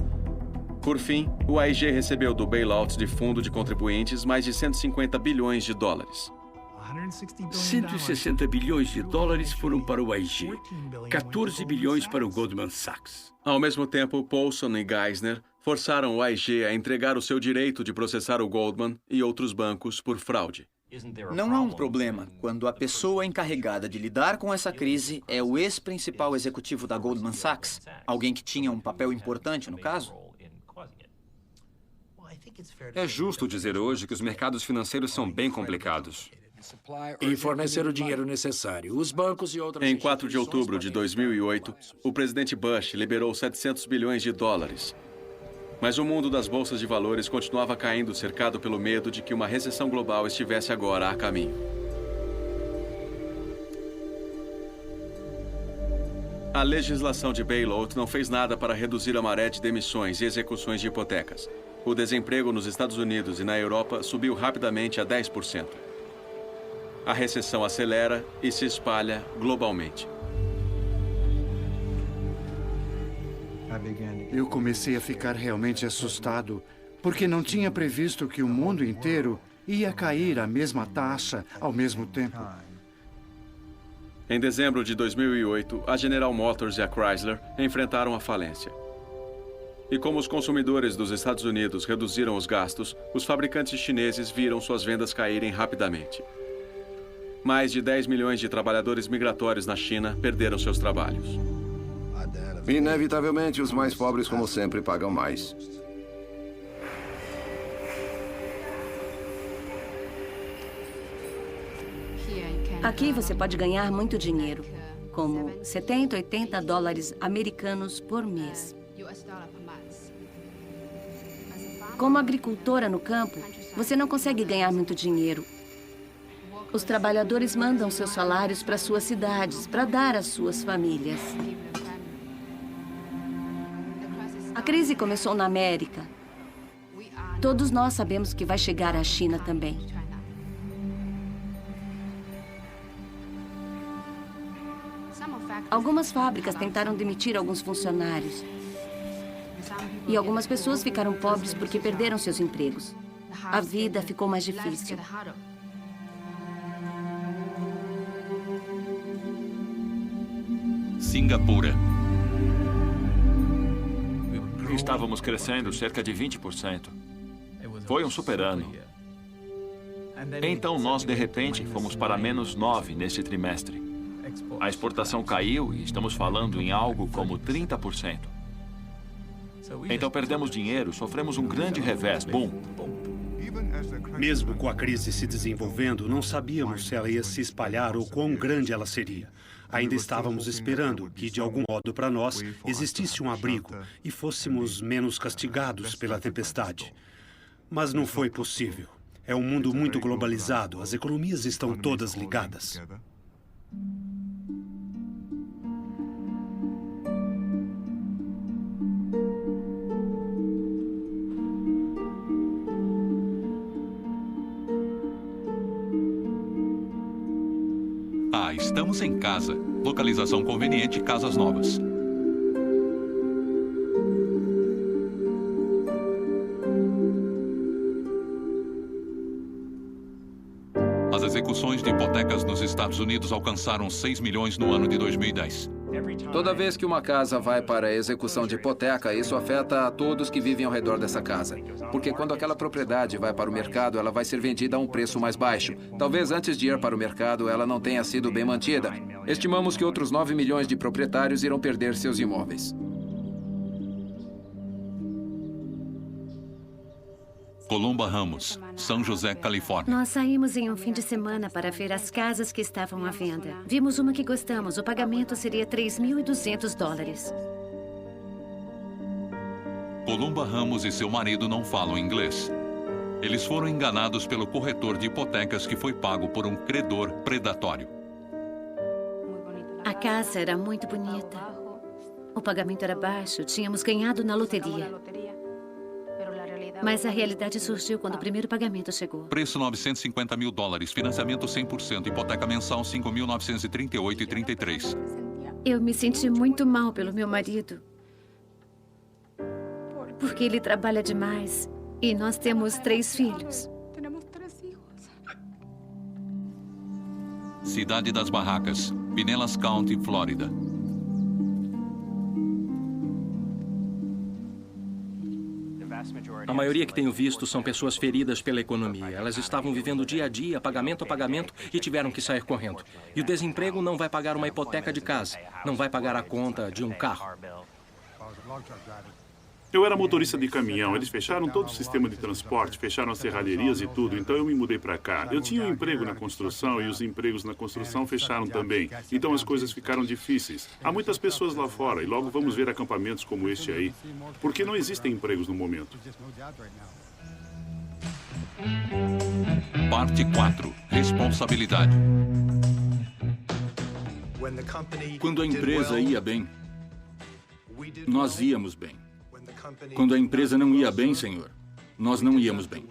Por fim, o AIG recebeu do bailout de fundo de contribuintes mais de 150 bilhões de dólares. 160 bilhões de dólares foram para o AIG, 14 bilhões para o Goldman Sachs. Ao mesmo tempo, Paulson e Geithner forçaram o AIG a entregar o seu direito de processar o Goldman e outros bancos por fraude. Não há um problema quando a pessoa encarregada de lidar com essa crise é o ex-principal executivo da Goldman Sachs, alguém que tinha um papel importante no caso? É justo dizer hoje que os mercados financeiros são bem complicados. E fornecer o dinheiro necessário. Os bancos e outras... Em 4 de outubro de 2008, o presidente Bush liberou 700 bilhões de dólares. Mas o mundo das bolsas de valores continuava caindo, cercado pelo medo de que uma recessão global estivesse agora a caminho. A legislação de bailout não fez nada para reduzir a maré de demissões e execuções de hipotecas. O desemprego nos Estados Unidos e na Europa subiu rapidamente a 10%. A recessão acelera e se espalha globalmente. Eu comecei a ficar realmente assustado, porque não tinha previsto que o mundo inteiro ia cair à mesma taxa ao mesmo tempo. Em dezembro de 2008, a General Motors e a Chrysler enfrentaram a falência. E como os consumidores dos Estados Unidos reduziram os gastos, os fabricantes chineses viram suas vendas caírem rapidamente. Mais de 10 milhões de trabalhadores migratórios na China perderam seus trabalhos. Inevitavelmente, os mais pobres, como sempre, pagam mais. Aqui você pode ganhar muito dinheiro, como 70, 80 dólares americanos por mês. Como agricultora no campo, você não consegue ganhar muito dinheiro. Os trabalhadores mandam seus salários para suas cidades, para dar às suas famílias. A crise começou na América. Todos nós sabemos que vai chegar à China também. Algumas fábricas tentaram demitir alguns funcionários. E algumas pessoas ficaram pobres porque perderam seus empregos. A vida ficou mais difícil. Singapura. Estávamos crescendo cerca de 20%. Foi um super ano. Então nós, de repente, fomos para -9 neste trimestre. A exportação caiu e estamos falando em algo como 30%. Então perdemos dinheiro, sofremos um grande revés. Boom! Mesmo com a crise se desenvolvendo, não sabíamos se ela ia se espalhar ou quão grande ela seria. Ainda estávamos esperando que, de algum modo para nós, existisse um abrigo e fôssemos menos castigados pela tempestade. Mas não foi possível. É um mundo muito globalizado, as economias estão todas ligadas. Estamos em casa. Localização conveniente, Casas Novas. As execuções de hipotecas nos Estados Unidos alcançaram 6 milhões no ano de 2010. Toda vez que uma casa vai para a execução de hipoteca, isso afeta a todos que vivem ao redor dessa casa. Porque quando aquela propriedade vai para o mercado, ela vai ser vendida a um preço mais baixo. Talvez antes de ir para o mercado, ela não tenha sido bem mantida. Estimamos que outros 9 milhões de proprietários irão perder seus imóveis. Columba Ramos, São José, Califórnia. Nós saímos em um fim de semana para ver as casas que estavam à venda. Vimos uma que gostamos. O pagamento seria $3.200. Columba Ramos e seu marido não falam inglês. Eles foram enganados pelo corretor de hipotecas que foi pago por um credor predatório. A casa era muito bonita. O pagamento era baixo. Tínhamos ganhado na loteria. Mas a realidade surgiu quando o primeiro pagamento chegou. Preço $950 mil, financiamento 100%, hipoteca mensal $5.938,33. Eu me senti muito mal pelo meu marido. Porque ele trabalha demais e nós temos 3 filhos. Cidade das Barracas, Pinellas County, Flórida. A maioria que tenho visto são pessoas feridas pela economia. Elas estavam vivendo dia a dia, pagamento a pagamento, e tiveram que sair correndo. E o desemprego não vai pagar uma hipoteca de casa, não vai pagar a conta de um carro. Eu era motorista de caminhão, eles fecharam todo o sistema de transporte, fecharam as serralherias e tudo, então eu me mudei para cá. Eu tinha um emprego na construção e os empregos na construção fecharam também, então as coisas ficaram difíceis. Há muitas pessoas lá fora e logo vamos ver acampamentos como este aí, porque não existem empregos no momento. Parte 4. Responsabilidade. Quando a empresa ia bem, nós íamos bem. Quando a empresa não ia bem, senhor, nós não íamos bem.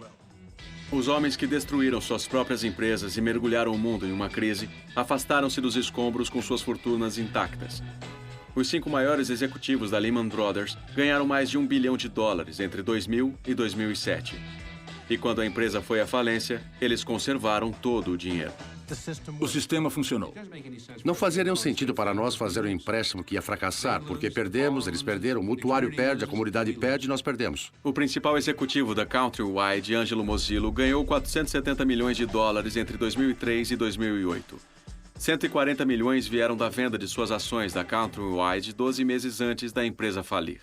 Os homens que destruíram suas próprias empresas e mergulharam o mundo em uma crise afastaram-se dos escombros com suas fortunas intactas. Os 5 maiores executivos da Lehman Brothers ganharam mais de $1 bilhão entre 2000 e 2007. E quando a empresa foi à falência, eles conservaram todo o dinheiro. O sistema funcionou. Não fazia nenhum sentido para nós fazer um empréstimo que ia fracassar, porque perdemos, eles perderam, o mutuário perde, a comunidade perde e nós perdemos. O principal executivo da Countrywide, Angelo Mozilo, ganhou $470 milhões entre 2003 e 2008. 140 milhões vieram da venda de suas ações da Countrywide 12 meses antes da empresa falir.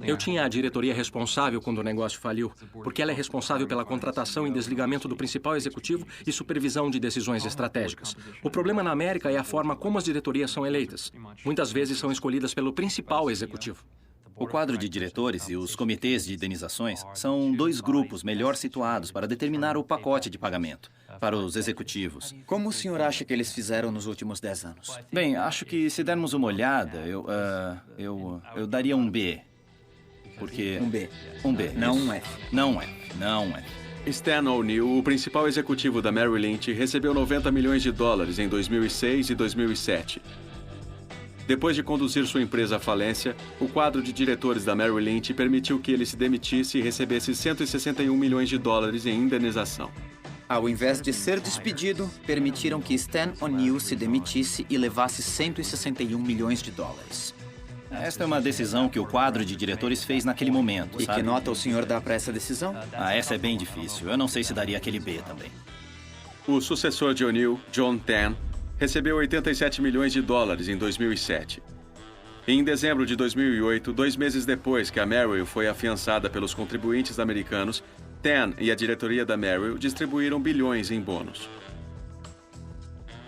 Eu tinha a diretoria responsável quando o negócio faliu, porque ela é responsável pela contratação e desligamento do principal executivo e supervisão de decisões estratégicas. O problema na América é a forma como as diretorias são eleitas. Muitas vezes são escolhidas pelo principal executivo. O quadro de diretores e os comitês de indenizações são 2 grupos melhor situados para determinar o pacote de pagamento para os executivos. Como o senhor acha que eles fizeram nos últimos 10 anos? Bem, acho que se dermos uma olhada, eu daria um B. Porque... Um B. Um B. Não um F. Não um F. Não um F. Stan O'Neill, o principal executivo da Merrill Lynch, recebeu $90 milhões em 2006 e 2007. Depois de conduzir sua empresa à falência, o quadro de diretores da Merrill Lynch permitiu que ele se demitisse e recebesse $161 milhões em indenização. Ao invés de ser despedido, permitiram que Stan O'Neill se demitisse e levasse $161 milhões. Esta é uma decisão que o quadro de diretores fez naquele momento, E sabe? que nota o senhor dá para essa decisão? Essa é bem difícil. Eu não sei se daria aquele B também. O sucessor de O'Neill, John Tan, recebeu 87 milhões de dólares em 2007. E em dezembro de 2008, 2 meses depois que a Merrill foi afiançada pelos contribuintes americanos, Tan e a diretoria da Merrill distribuíram bilhões em bônus.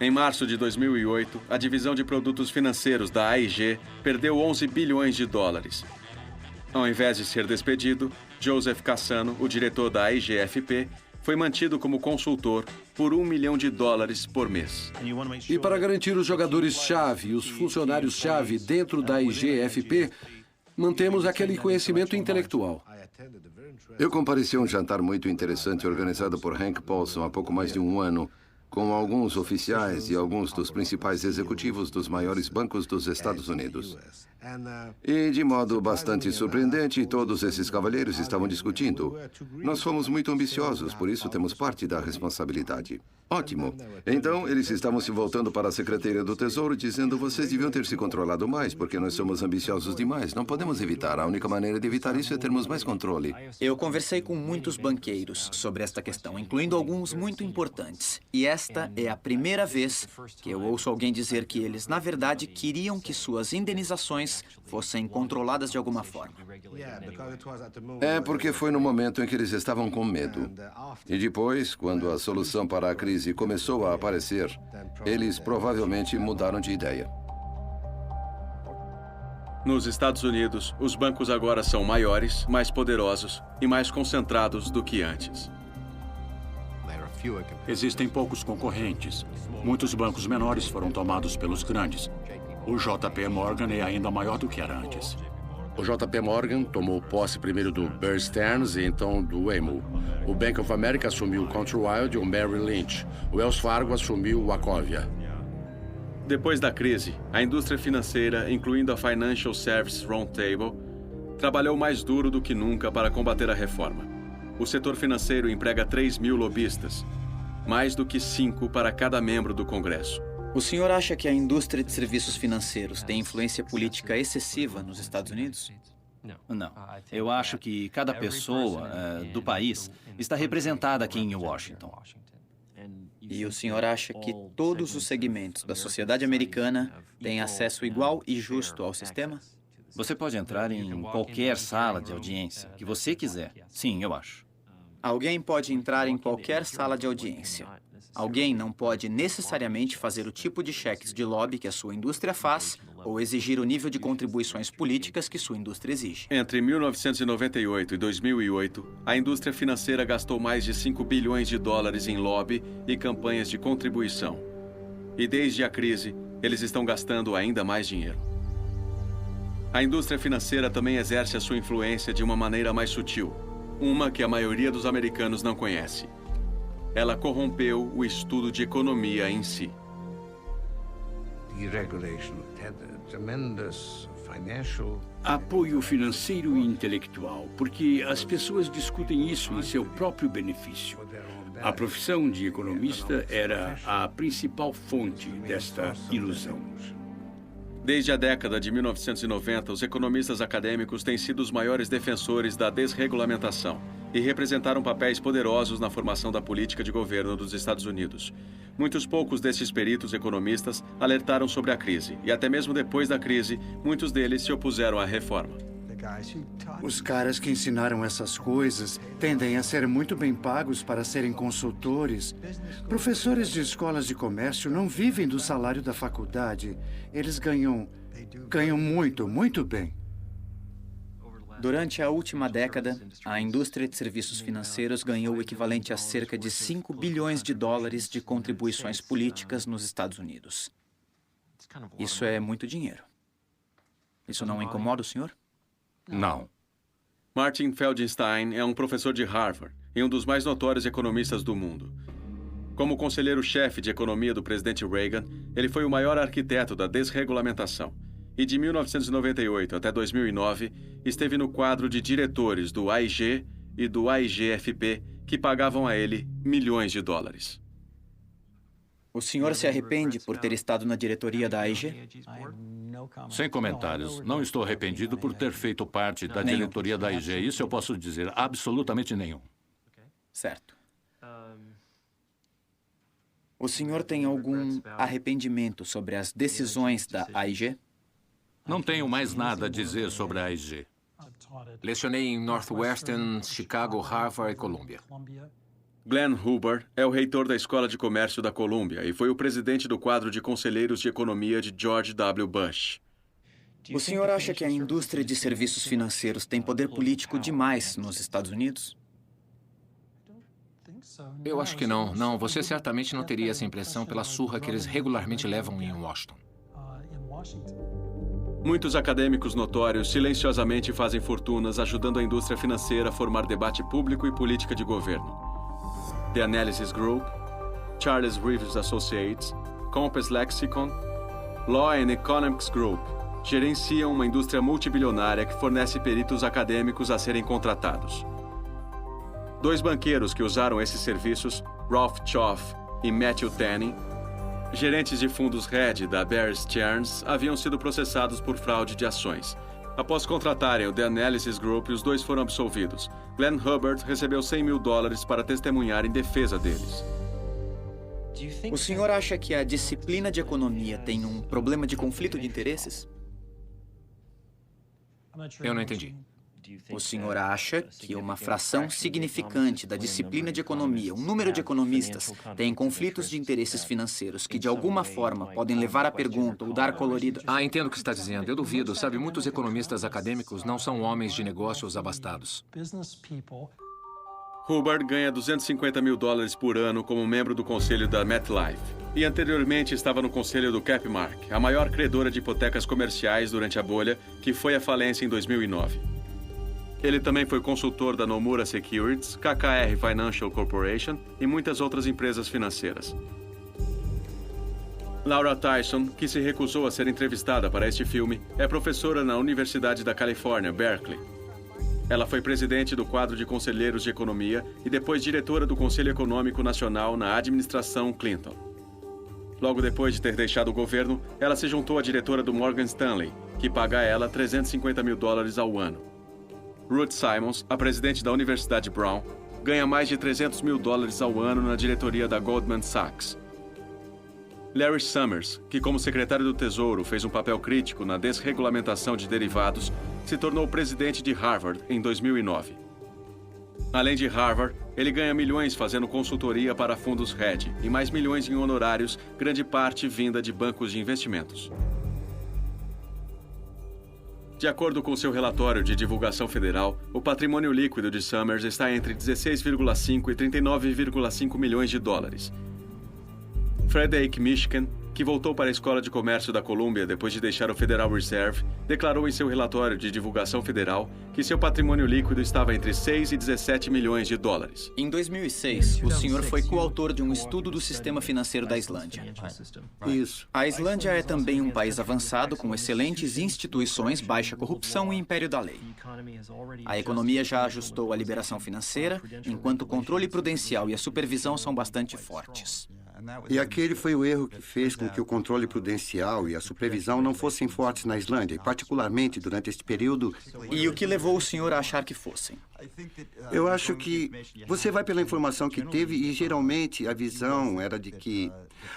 Em março de 2008, a divisão de produtos financeiros da AIG perdeu 11 bilhões de dólares. Ao invés de ser despedido, Joseph Cassano, o diretor da AIGFP, foi mantido como consultor por $1 milhão por mês. E para garantir os jogadores-chave e os funcionários-chave dentro da IGFP, mantemos aquele conhecimento intelectual. Eu compareci a um jantar muito interessante organizado por Hank Paulson há pouco mais de um ano, com alguns oficiais e alguns dos principais executivos dos maiores bancos dos Estados Unidos. E, de modo bastante surpreendente, todos esses cavalheiros estavam discutindo. Nós fomos muito ambiciosos, por isso temos parte da responsabilidade. Ótimo. Então, eles estavam se voltando para a Secretaria do Tesouro, dizendo: vocês deviam ter se controlado mais, porque nós somos ambiciosos demais. Não podemos evitar. A única maneira de evitar isso é termos mais controle. Eu conversei com muitos banqueiros sobre esta questão, incluindo alguns muito importantes. E esta é a primeira vez que eu ouço alguém dizer que eles, na verdade, queriam que suas indenizações fossem controladas de alguma forma. É porque foi no momento em que eles estavam com medo. E depois, quando a solução para a crise começou a aparecer, eles provavelmente mudaram de ideia. Nos Estados Unidos, os bancos agora são maiores, mais poderosos e mais concentrados do que antes. Existem poucos concorrentes. Muitos bancos menores foram tomados pelos grandes. O JP Morgan é ainda maior do que era antes. O JP Morgan tomou posse primeiro do Bear Stearns e então do Waymo. O Bank of America assumiu o Countrywide e o Merrill Lynch. O Wells Fargo assumiu o Wachovia. Depois da crise, a indústria financeira, incluindo a Financial Services Roundtable, trabalhou mais duro do que nunca para combater a reforma. O setor financeiro emprega 3.000 lobistas, mais do que 5 para cada membro do Congresso. O senhor acha que a indústria de serviços financeiros tem influência política excessiva nos Estados Unidos? Não. Eu acho que cada pessoa do país está representada aqui em Washington. E o senhor acha que todos os segmentos da sociedade americana têm acesso igual e justo ao sistema? Você pode entrar em qualquer sala de audiência que você quiser. Sim, eu acho. Alguém pode entrar em qualquer sala de audiência. Alguém não pode necessariamente fazer o tipo de cheques de lobby que a sua indústria faz ou exigir o nível de contribuições políticas que sua indústria exige. Entre 1998 e 2008, a indústria financeira gastou mais de $5 bilhões em lobby e campanhas de contribuição. E desde a crise, eles estão gastando ainda mais dinheiro. A indústria financeira também exerce a sua influência de uma maneira mais sutil, uma que a maioria dos americanos não conhece. Ela corrompeu o estudo de economia em si. Apoio financeiro e intelectual, porque as pessoas discutem isso em seu próprio benefício. A profissão de economista era a principal fonte desta ilusão. Desde a década de 1990, os economistas acadêmicos têm sido os maiores defensores da desregulamentação e representaram papéis poderosos na formação da política de governo dos Estados Unidos. Muitos poucos desses peritos economistas alertaram sobre a crise, e até mesmo depois da crise, muitos deles se opuseram à reforma. Os caras que ensinaram essas coisas tendem a ser muito bem pagos para serem consultores. Professores de escolas de comércio não vivem do salário da faculdade. Eles ganham muito, muito bem. Durante a última década, a indústria de serviços financeiros ganhou o equivalente a cerca de $5 bilhões de contribuições políticas nos Estados Unidos. Isso é muito dinheiro. Isso não incomoda o senhor? Não. Martin Feldstein é um professor de Harvard e um dos mais notórios economistas do mundo. Como conselheiro-chefe de economia do presidente Reagan, ele foi o maior arquiteto da desregulamentação. E de 1998 até 2009, esteve no quadro de diretores do AIG e do AIGFP, que pagavam a ele $milhões. O senhor se arrepende por ter estado na diretoria da AIG? Sem comentários. Não estou arrependido por ter feito parte da diretoria da AIG. Isso eu posso dizer, absolutamente nenhum. Certo. O senhor tem algum arrependimento sobre as decisões da AIG? Não tenho mais nada a dizer sobre a AIG. Lecionei em Northwestern, Chicago, Harvard e Columbia. Glenn Hubbard é o reitor da Escola de Comércio da Colômbia e foi o presidente do quadro de conselheiros de economia de George W. Bush. O senhor acha que a indústria de serviços financeiros tem poder político demais nos Estados Unidos? Eu acho que não. Não, você certamente não teria essa impressão pela surra que eles regularmente levam em Washington. Muitos acadêmicos notórios silenciosamente fazem fortunas ajudando a indústria financeira a formar debate público e política de governo. The Analysis Group, Charles Rivers Associates, Compass Lexicon, Law and Economics Group gerenciam uma indústria multibilionária que fornece peritos acadêmicos a serem contratados. 2 banqueiros que usaram esses serviços, Ralph Choff e Matthew Tanning, gerentes de fundos hedge da Bear Stearns, haviam sido processados por fraude de ações. Após contratarem o The Analysis Group, os 2 foram absolvidos. Glenn Hubbard recebeu $100 mil para testemunhar em defesa deles. O senhor acha que a disciplina de economia tem um problema de conflito de interesses? Eu não entendi. O senhor acha que uma fração significante da disciplina de economia, um número de economistas, tem conflitos de interesses financeiros que, de alguma forma, podem levar à pergunta ou dar colorido... Ah, entendo o que está dizendo. Eu duvido. Sabe, muitos economistas acadêmicos não são homens de negócios abastados. Hubbard ganha $250 mil por ano como membro do conselho da MetLife. E anteriormente estava no conselho do Capmark, a maior credora de hipotecas comerciais durante a bolha, que foi à falência em 2009. Ele também foi consultor da Nomura Securities, KKR Financial Corporation e muitas outras empresas financeiras. Laura Tyson, que se recusou a ser entrevistada para este filme, é professora na Universidade da Califórnia, Berkeley. Ela foi presidente do quadro de conselheiros de economia e depois diretora do Conselho Econômico Nacional na administração Clinton. Logo depois de ter deixado o governo, ela se juntou à diretora do Morgan Stanley, que paga a ela $350 mil ao ano. Ruth Simons, a presidente da Universidade Brown, ganha mais de $300 mil ao ano na diretoria da Goldman Sachs. Larry Summers, que como secretário do Tesouro fez um papel crítico na desregulamentação de derivados, se tornou presidente de Harvard em 2009. Além de Harvard, ele ganha milhões fazendo consultoria para fundos hedge e mais milhões em honorários, grande parte vinda de bancos de investimentos. De acordo com seu relatório de divulgação federal, o patrimônio líquido de Summers está entre 16,5 e 39,5 milhões de dólares. Frederick Mishkin, que voltou para a Escola de Comércio da Colômbia depois de deixar o Federal Reserve, declarou em seu relatório de divulgação federal que seu patrimônio líquido estava entre 6 e 17 milhões de dólares. Em 2006, o senhor foi coautor de um estudo do sistema financeiro da Islândia. Isso. A Islândia é também um país avançado com excelentes instituições, baixa corrupção e império da lei. A economia já ajustou a liberação financeira, enquanto o controle prudencial e a supervisão são bastante fortes. E aquele foi o erro que fez com que o controle prudencial e a supervisão não fossem fortes na Islândia, e particularmente durante este período... E o que levou o senhor a achar que fossem? Eu acho que você vai pela informação que teve e geralmente a visão era de que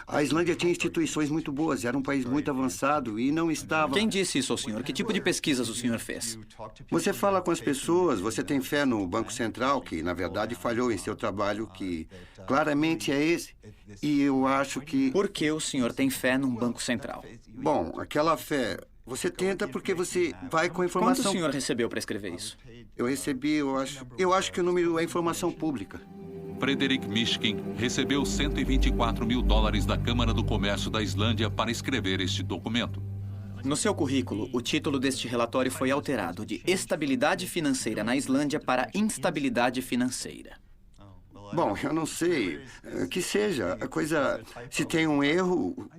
a Islândia tinha instituições muito boas, era um país muito avançado e não estava... Quem disse isso ao senhor? Que tipo de pesquisas o senhor fez? Você fala com as pessoas, você tem fé no Banco Central, que na verdade falhou em seu trabalho, que claramente é esse. E eu acho que... Por que o senhor tem fé num Banco Central? Bom, aquela fé... Você tenta porque você vai com a informação... Quanto o senhor recebeu para escrever isso? Eu recebi, eu acho que o número é informação pública. Frederick Mishkin recebeu $124 mil da Câmara do Comércio da Islândia para escrever este documento. No seu currículo, o título deste relatório foi alterado de Estabilidade Financeira na Islândia para Instabilidade Financeira. Bom, eu não sei. Que seja. A coisa... Se tem um erro...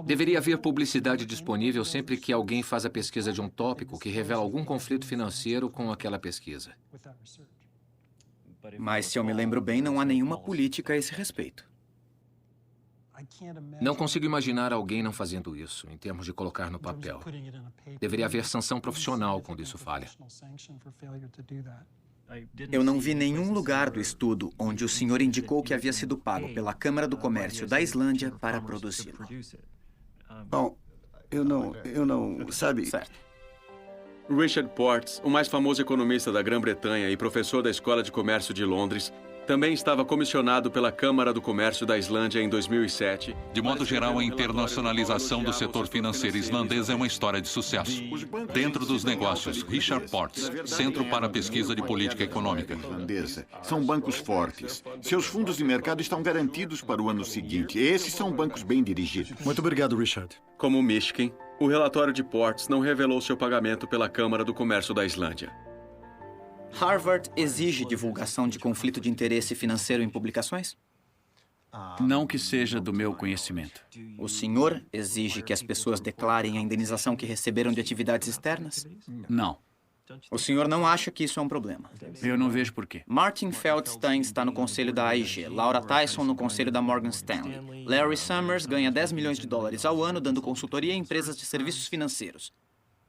Deveria haver publicidade disponível sempre que alguém faz a pesquisa de um tópico que revela algum conflito financeiro com aquela pesquisa. Mas, se eu me lembro bem, não há nenhuma política a esse respeito. Não consigo imaginar alguém não fazendo isso, em termos de colocar no papel. Deveria haver sanção profissional quando isso falha. Eu não vi nenhum lugar do estudo onde o senhor indicou que havia sido pago pela Câmara do Comércio da Islândia para produzi-lo. Bom, eu não, sabe... Certo. Richard Portes, o mais famoso economista da Grã-Bretanha e professor da Escola de Comércio de Londres, também estava comissionado pela Câmara do Comércio da Islândia em 2007. De modo geral, a internacionalização do setor financeiro islandês é uma história de sucesso. Dentro dos negócios, Richard Portes, Centro para a Pesquisa de Política Econômica. São bancos fortes. Seus fundos de mercado estão garantidos para o ano seguinte. Esses são bancos bem dirigidos. Muito obrigado, Richard. Como o Mishkin, o relatório de Portes não revelou seu pagamento pela Câmara do Comércio da Islândia. Harvard exige divulgação de conflito de interesse financeiro em publicações? Não que seja do meu conhecimento. O senhor exige que as pessoas declarem a indenização que receberam de atividades externas? Não. O senhor não acha que isso é um problema? Eu não vejo por quê. Martin Feldstein está no conselho da AIG, Laura Tyson no conselho da Morgan Stanley. Larry Summers ganha $10 milhões ao ano dando consultoria a empresas de serviços financeiros.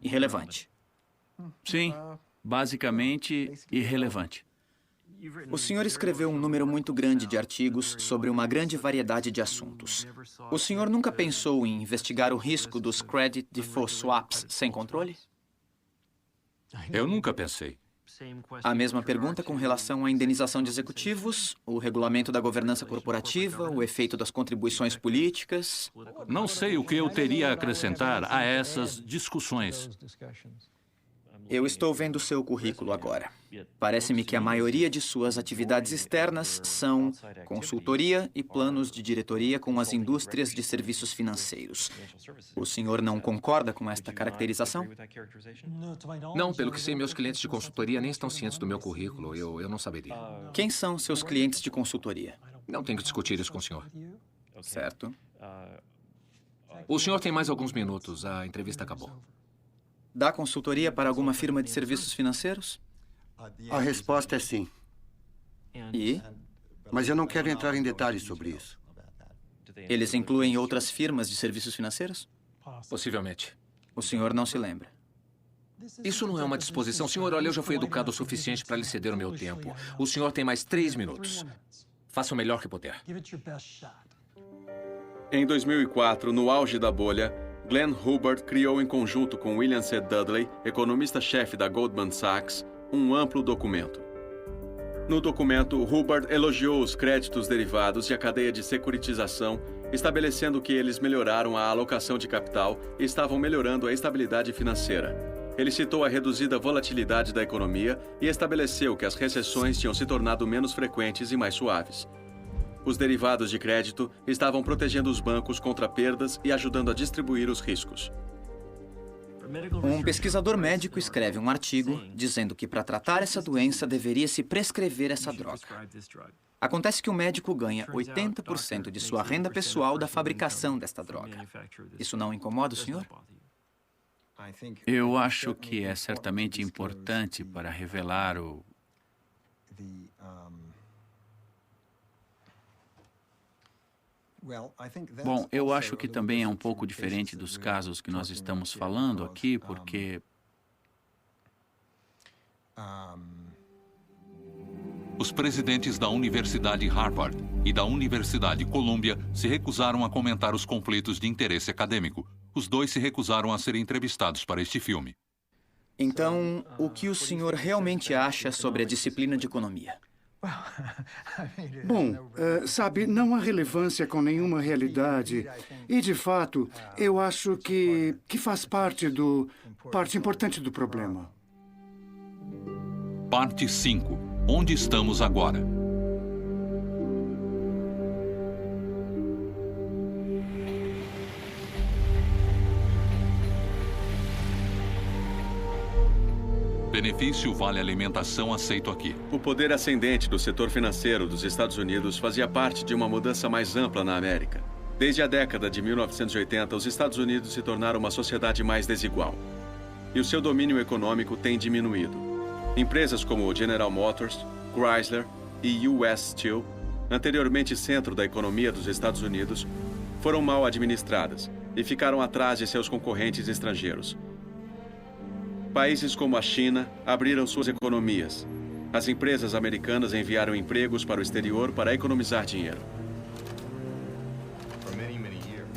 Irrelevante. Sim. Basicamente, irrelevante. O senhor escreveu um número muito grande de artigos sobre uma grande variedade de assuntos. O senhor nunca pensou em investigar o risco dos credit default swaps sem controle? Eu nunca pensei. A mesma pergunta com relação à indenização de executivos, o regulamento da governança corporativa, o efeito das contribuições políticas. Não sei o que eu teria a acrescentar a essas discussões. Eu estou vendo o seu currículo agora. Parece-me que a maioria de suas atividades externas são consultoria e planos de diretoria com as indústrias de serviços financeiros. O senhor não concorda com esta caracterização? Não, pelo que sei, meus clientes de consultoria nem estão cientes do meu currículo. Eu não saberia. Quem são seus clientes de consultoria? Não tenho que discutir isso com o senhor. Certo. O senhor tem mais alguns minutos. A entrevista acabou. Dá consultoria para alguma firma de serviços financeiros? A resposta é sim. E? Mas eu não quero entrar em detalhes sobre isso. Eles incluem outras firmas de serviços financeiros? Possivelmente. O senhor não se lembra? Isso não é uma disposição. Senhor, olha, eu já fui educado o suficiente para lhe ceder o meu tempo. O senhor tem mais 3 minutos. Faça o melhor que puder. Em 2004, no auge da bolha, Glenn Hubbard criou em conjunto com William C. Dudley, economista-chefe da Goldman Sachs, um amplo documento. No documento, Hubbard elogiou os créditos derivados e a cadeia de securitização, estabelecendo que eles melhoraram a alocação de capital e estavam melhorando a estabilidade financeira. Ele citou a reduzida volatilidade da economia e estabeleceu que as recessões tinham se tornado menos frequentes e mais suaves. Os derivados de crédito estavam protegendo os bancos contra perdas e ajudando a distribuir os riscos. Um pesquisador médico escreve um artigo dizendo que para tratar essa doença deveria-se prescrever essa droga. Acontece que o médico ganha 80% de sua renda pessoal da fabricação desta droga. Isso não incomoda o senhor? Eu acho que é certamente importante para revelar o... Bom, eu acho que também é um pouco diferente dos casos que nós estamos falando aqui, porque... Os presidentes da Universidade Harvard e da Universidade Columbia se recusaram a comentar os conflitos de interesse acadêmico. Os dois se recusaram a ser entrevistados para este filme. Então, o que o senhor realmente acha sobre a disciplina de economia? Bom, sabe, não há relevância com nenhuma realidade. E, de fato, eu acho que faz parte importante do problema. Parte 5. Onde estamos agora? Benefício Vale Alimentação aceito aqui. O poder ascendente do setor financeiro dos Estados Unidos fazia parte de uma mudança mais ampla na América. Desde a década de 1980, os Estados Unidos se tornaram uma sociedade mais desigual. E o seu domínio econômico tem diminuído. Empresas como General Motors, Chrysler e US Steel, anteriormente centro da economia dos Estados Unidos, foram mal administradas e ficaram atrás de seus concorrentes estrangeiros. Países como a China abriram suas economias. As empresas americanas enviaram empregos para o exterior para economizar dinheiro.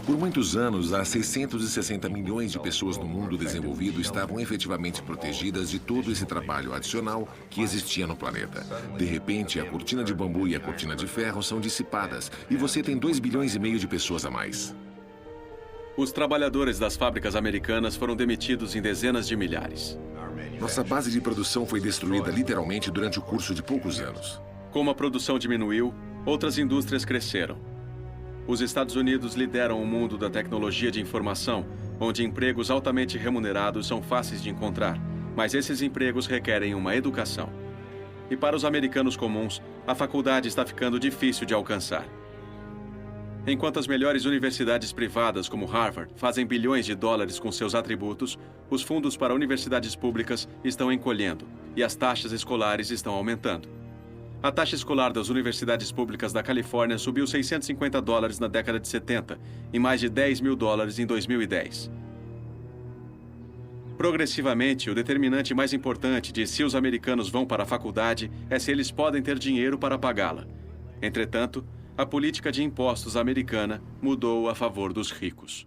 Por muitos anos, as 660 milhões de pessoas no mundo desenvolvido estavam efetivamente protegidas de todo esse trabalho adicional que existia no planeta. De repente, a cortina de bambu e a cortina de ferro são dissipadas e você tem 2,5 bilhões de pessoas a mais. Os trabalhadores das fábricas americanas foram demitidos em dezenas de milhares. Nossa base de produção foi destruída literalmente durante o curso de poucos anos. Como a produção diminuiu, outras indústrias cresceram. Os Estados Unidos lideram o mundo da tecnologia de informação, onde empregos altamente remunerados são fáceis de encontrar, mas esses empregos requerem uma educação. E para os americanos comuns, a faculdade está ficando difícil de alcançar. Enquanto as melhores universidades privadas, como Harvard, fazem bilhões de dólares com seus atributos, os fundos para universidades públicas estão encolhendo e as taxas escolares estão aumentando. A taxa escolar das universidades públicas da Califórnia subiu $650 na década de 70 e mais de $10 mil em 2010. Progressivamente, o determinante mais importante de se os americanos vão para a faculdade é se eles podem ter dinheiro para pagá-la. Entretanto, a política de impostos americana mudou a favor dos ricos.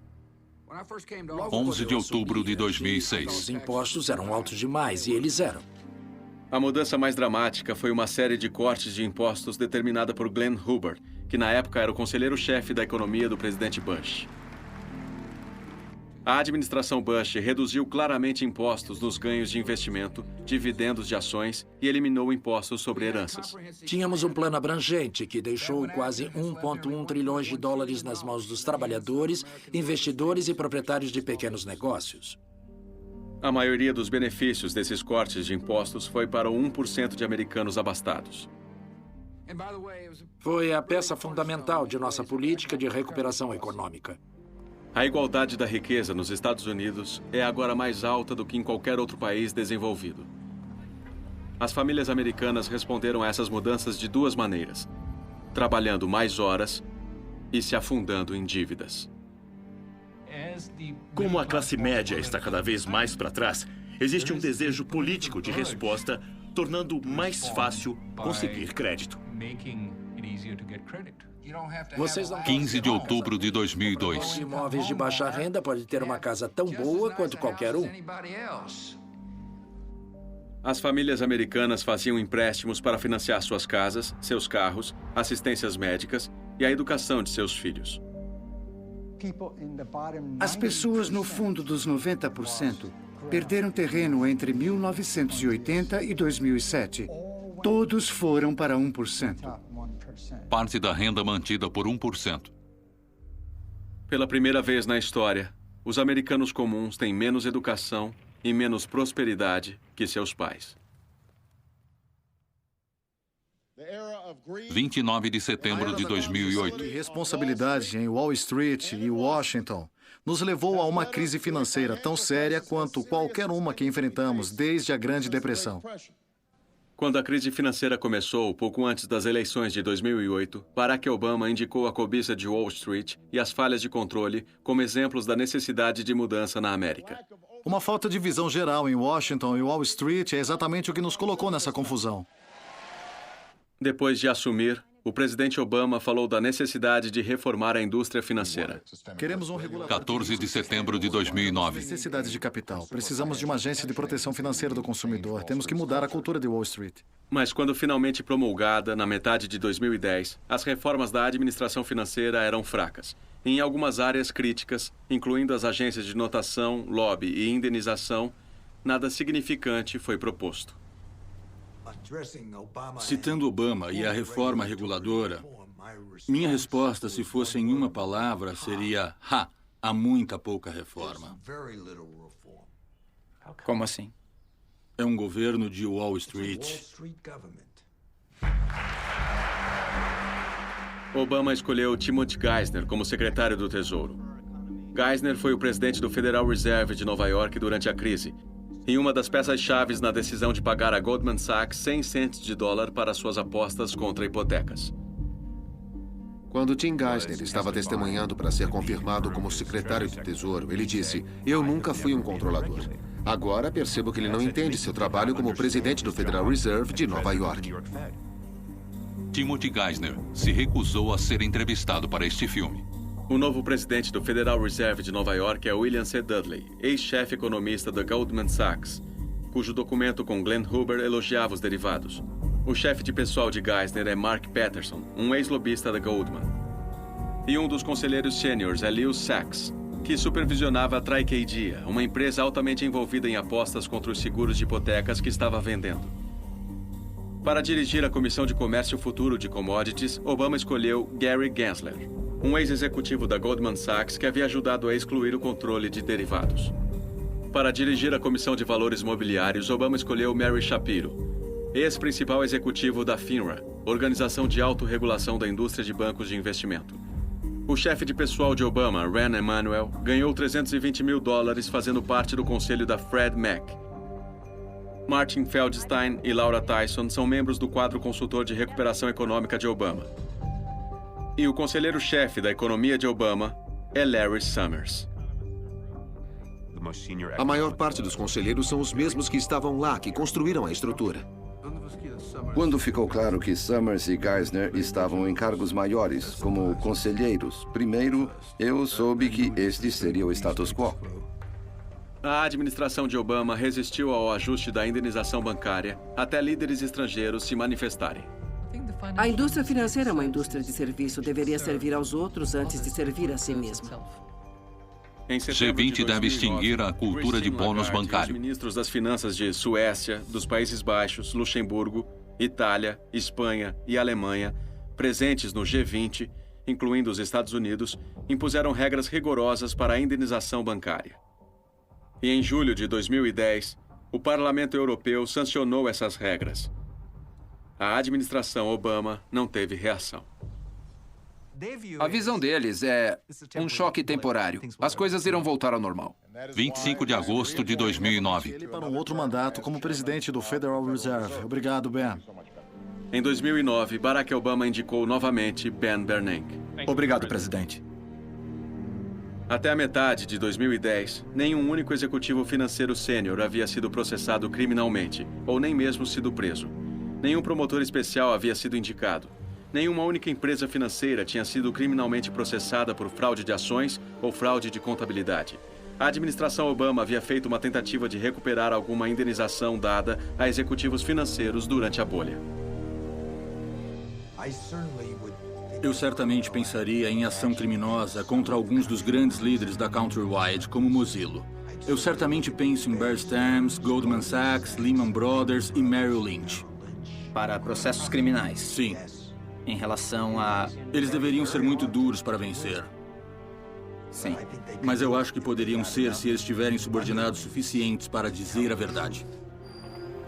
11 de outubro de 2006. Os impostos eram altos demais e eles eram. A mudança mais dramática foi uma série de cortes de impostos determinada por Glenn Hubbard, que na época era o conselheiro-chefe da economia do presidente Bush. A administração Bush reduziu claramente impostos nos ganhos de investimento, dividendos de ações e eliminou impostos sobre heranças. Tínhamos um plano abrangente que deixou quase $1,1 trilhões nas mãos dos trabalhadores, investidores e proprietários de pequenos negócios. A maioria dos benefícios desses cortes de impostos foi para o 1% de americanos abastados. Foi a peça fundamental de nossa política de recuperação econômica. A igualdade da riqueza nos Estados Unidos é agora mais alta do que em qualquer outro país desenvolvido. As famílias americanas responderam a essas mudanças de duas maneiras: trabalhando mais horas e se afundando em dívidas. Como a classe média está cada vez mais para trás, existe um desejo político de resposta, tornando mais fácil conseguir crédito. 15 de outubro de 2002. Imóveis de baixa renda pode ter uma casa tão boa quanto qualquer um. As famílias americanas faziam empréstimos para financiar suas casas, seus carros, assistências médicas e a educação de seus filhos. As pessoas no fundo dos 90% perderam terreno entre 1980 e 2007. Todos foram para 1%. Parte da renda mantida por 1%. Pela primeira vez na história, os americanos comuns têm menos educação e menos prosperidade que seus pais. 29 de setembro de 2008. A irresponsabilidade em Wall Street e Washington nos levou a uma crise financeira tão séria quanto qualquer uma que enfrentamos desde a Grande Depressão. Quando a crise financeira começou, pouco antes das eleições de 2008, Barack Obama indicou a cobiça de Wall Street e as falhas de controle como exemplos da necessidade de mudança na América. Uma falta de visão geral em Washington e Wall Street é exatamente o que nos colocou nessa confusão. Depois de assumir, o presidente Obama falou da necessidade de reformar a indústria financeira. Queremos um regulador. 14 de setembro de 2009. Necessidade de capital. Precisamos de uma agência de proteção financeira do consumidor. Temos que mudar a cultura de Wall Street. Mas quando finalmente promulgada, na metade de 2010, as reformas da administração financeira eram fracas. Em algumas áreas críticas, incluindo as agências de notação, lobby e indenização, nada significante foi proposto. Citando Obama e a reforma reguladora, minha resposta, se fosse em uma palavra, seria: há muita pouca reforma. Como assim? É um governo de Wall Street. Obama escolheu Timothy Geithner como secretário do Tesouro. Geithner foi o presidente do Federal Reserve de Nova York durante a crise, e uma das peças-chave na decisão de pagar a Goldman Sachs $100 para suas apostas contra hipotecas. Quando Tim Geithner estava testemunhando para ser confirmado como secretário do Tesouro, ele disse: "Eu nunca fui um controlador. Agora percebo que ele não entende seu trabalho como presidente do Federal Reserve de Nova York." Timothy Geithner se recusou a ser entrevistado para este filme. O novo presidente do Federal Reserve de Nova York é William C. Dudley, ex-chefe economista da Goldman Sachs, cujo documento com Glenn Huber elogiava os derivados. O chefe de pessoal de Geithner é Mark Patterson, um ex-lobista da Goldman. E um dos conselheiros sêniores é Leo Sachs, que supervisionava a Tricadia, uma empresa altamente envolvida em apostas contra os seguros de hipotecas que estava vendendo. Para dirigir a Comissão de Comércio Futuro de Commodities, Obama escolheu Gary Gensler, um ex-executivo da Goldman Sachs que havia ajudado a excluir o controle de derivados. Para dirigir a Comissão de Valores Mobiliários, Obama escolheu Mary Shapiro, ex-principal executivo da FINRA, Organização de Autorregulação da Indústria de Bancos de Investimento. O chefe de pessoal de Obama, Ron Emanuel, ganhou $320 mil fazendo parte do conselho da Fred Mac. Martin Feldstein e Laura Tyson são membros do quadro consultor de recuperação econômica de Obama. E o conselheiro-chefe da economia de Obama é Larry Summers. A maior parte dos conselheiros são os mesmos que estavam lá, que construíram a estrutura. Quando ficou claro que Summers e Geithner estavam em cargos maiores, como conselheiros, primeiro, eu soube que este seria o status quo. A administração de Obama resistiu ao ajuste da indenização bancária até líderes estrangeiros se manifestarem. A indústria financeira é uma indústria de serviço. Deveria servir aos outros antes de servir a si mesma. G20 deve extinguir a cultura de bônus bancário. Os ministros das finanças de Suécia, dos Países Baixos, Luxemburgo, Itália, Espanha e Alemanha, presentes no G20, incluindo os Estados Unidos, impuseram regras rigorosas para a indenização bancária. E em julho de 2010, o Parlamento Europeu sancionou essas regras. A administração Obama não teve reação. A visão deles é um choque temporário. As coisas irão voltar ao normal. 25 de agosto de 2009. Ele para um outro mandato como presidente do Federal Reserve. Obrigado, Ben. Em 2009, Barack Obama indicou novamente Ben Bernanke. Obrigado, presidente. Até a metade de 2010, nenhum único executivo financeiro sênior havia sido processado criminalmente, ou nem mesmo sido preso. Nenhum promotor especial havia sido indicado. Nenhuma única empresa financeira tinha sido criminalmente processada por fraude de ações ou fraude de contabilidade. A administração Obama havia feito uma tentativa de recuperar alguma indenização dada a executivos financeiros durante a bolha. Eu certamente pensaria em ação criminosa contra alguns dos grandes líderes da Countrywide, como Mozilla. Eu certamente penso em Bear Stearns, Goldman Sachs, Lehman Brothers e Merrill Lynch. Para processos criminais? Sim. Em relação a... Eles deveriam ser muito duros para vencer. Sim. Mas eu acho que poderiam ser se eles tiverem subordinados suficientes para dizer a verdade.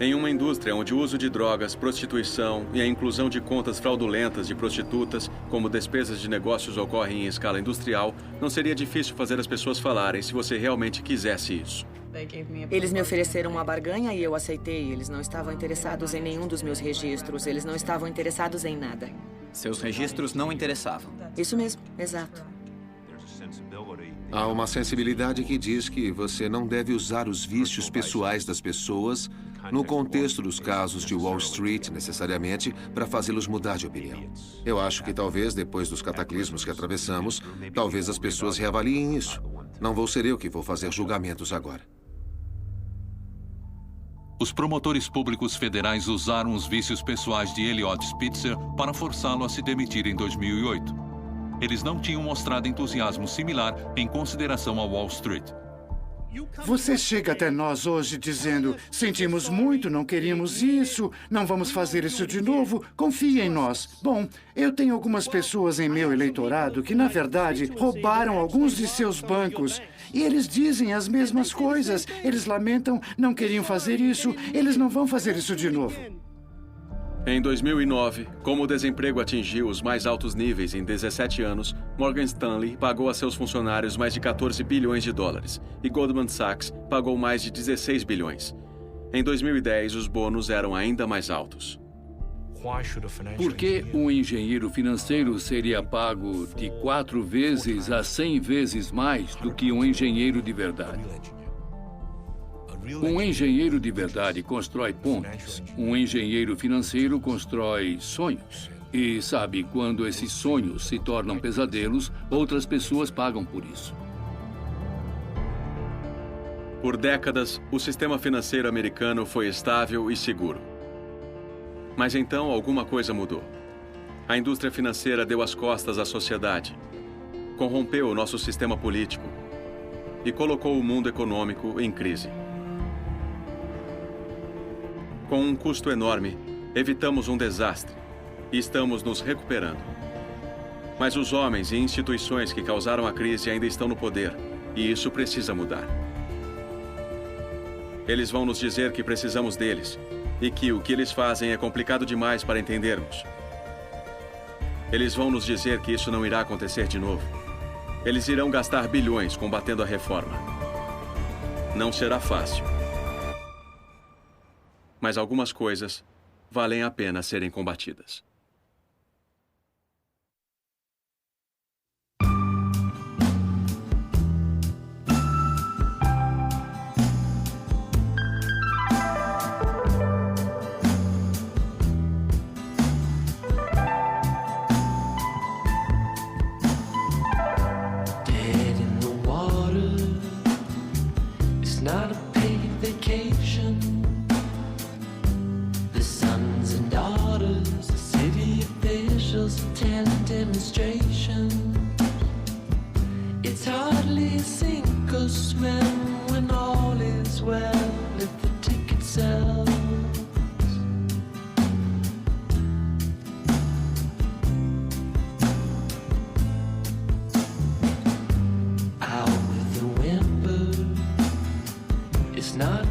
Em uma indústria onde o uso de drogas, prostituição e a inclusão de contas fraudulentas de prostitutas como despesas de negócios ocorrem em escala industrial, não seria difícil fazer as pessoas falarem se você realmente quisesse isso. Eles me ofereceram uma barganha e eu aceitei. Eles não estavam interessados em nenhum dos meus registros. Eles não estavam interessados em nada. Seus registros não interessavam. Isso mesmo, exato. Há uma sensibilidade que diz que você não deve usar os vícios pessoais das pessoas no contexto dos casos de Wall Street, necessariamente, para fazê-los mudar de opinião. Eu acho que talvez, depois dos cataclismos que atravessamos, talvez as pessoas reavaliem isso. Não vou ser eu que vou fazer julgamentos agora. Os promotores públicos federais usaram os vícios pessoais de Eliot Spitzer para forçá-lo a se demitir em 2008. Eles não tinham mostrado entusiasmo similar em consideração a Wall Street. Você chega até nós hoje dizendo: sentimos muito, não queríamos isso, não vamos fazer isso de novo, confie em nós. Bom, eu tenho algumas pessoas em meu eleitorado que, na verdade, roubaram alguns de seus bancos. E eles dizem as mesmas coisas. Eles lamentam, não queriam fazer isso, eles não vão fazer isso de novo. Em 2009, como o desemprego atingiu os mais altos níveis em 17 anos, Morgan Stanley pagou a seus funcionários mais de $14 bilhões e Goldman Sachs pagou mais de 16 bilhões. Em 2010, os bônus eram ainda mais altos. Por que um engenheiro financeiro seria pago de 4 vezes a 100 vezes mais do que um engenheiro de verdade? Um engenheiro de verdade constrói pontes. Um engenheiro financeiro constrói sonhos. E sabe, quando esses sonhos se tornam pesadelos, outras pessoas pagam por isso. Por décadas, o sistema financeiro americano foi estável e seguro. Mas então alguma coisa mudou. A indústria financeira deu as costas à sociedade, corrompeu o nosso sistema político e colocou o mundo econômico em crise. Com um custo enorme, evitamos um desastre e estamos nos recuperando. Mas os homens e instituições que causaram a crise ainda estão no poder e isso precisa mudar. Eles vão nos dizer que precisamos deles e que o que eles fazem é complicado demais para entendermos. Eles vão nos dizer que isso não irá acontecer de novo. Eles irão gastar bilhões combatendo a reforma. Não será fácil. Mas algumas coisas valem a pena serem combatidas. Not a paid vacation. The sons and daughters, the city officials attend demonstration. It's hardly sink or swim when all is well if the ticket sells. Out with the whimper. It's not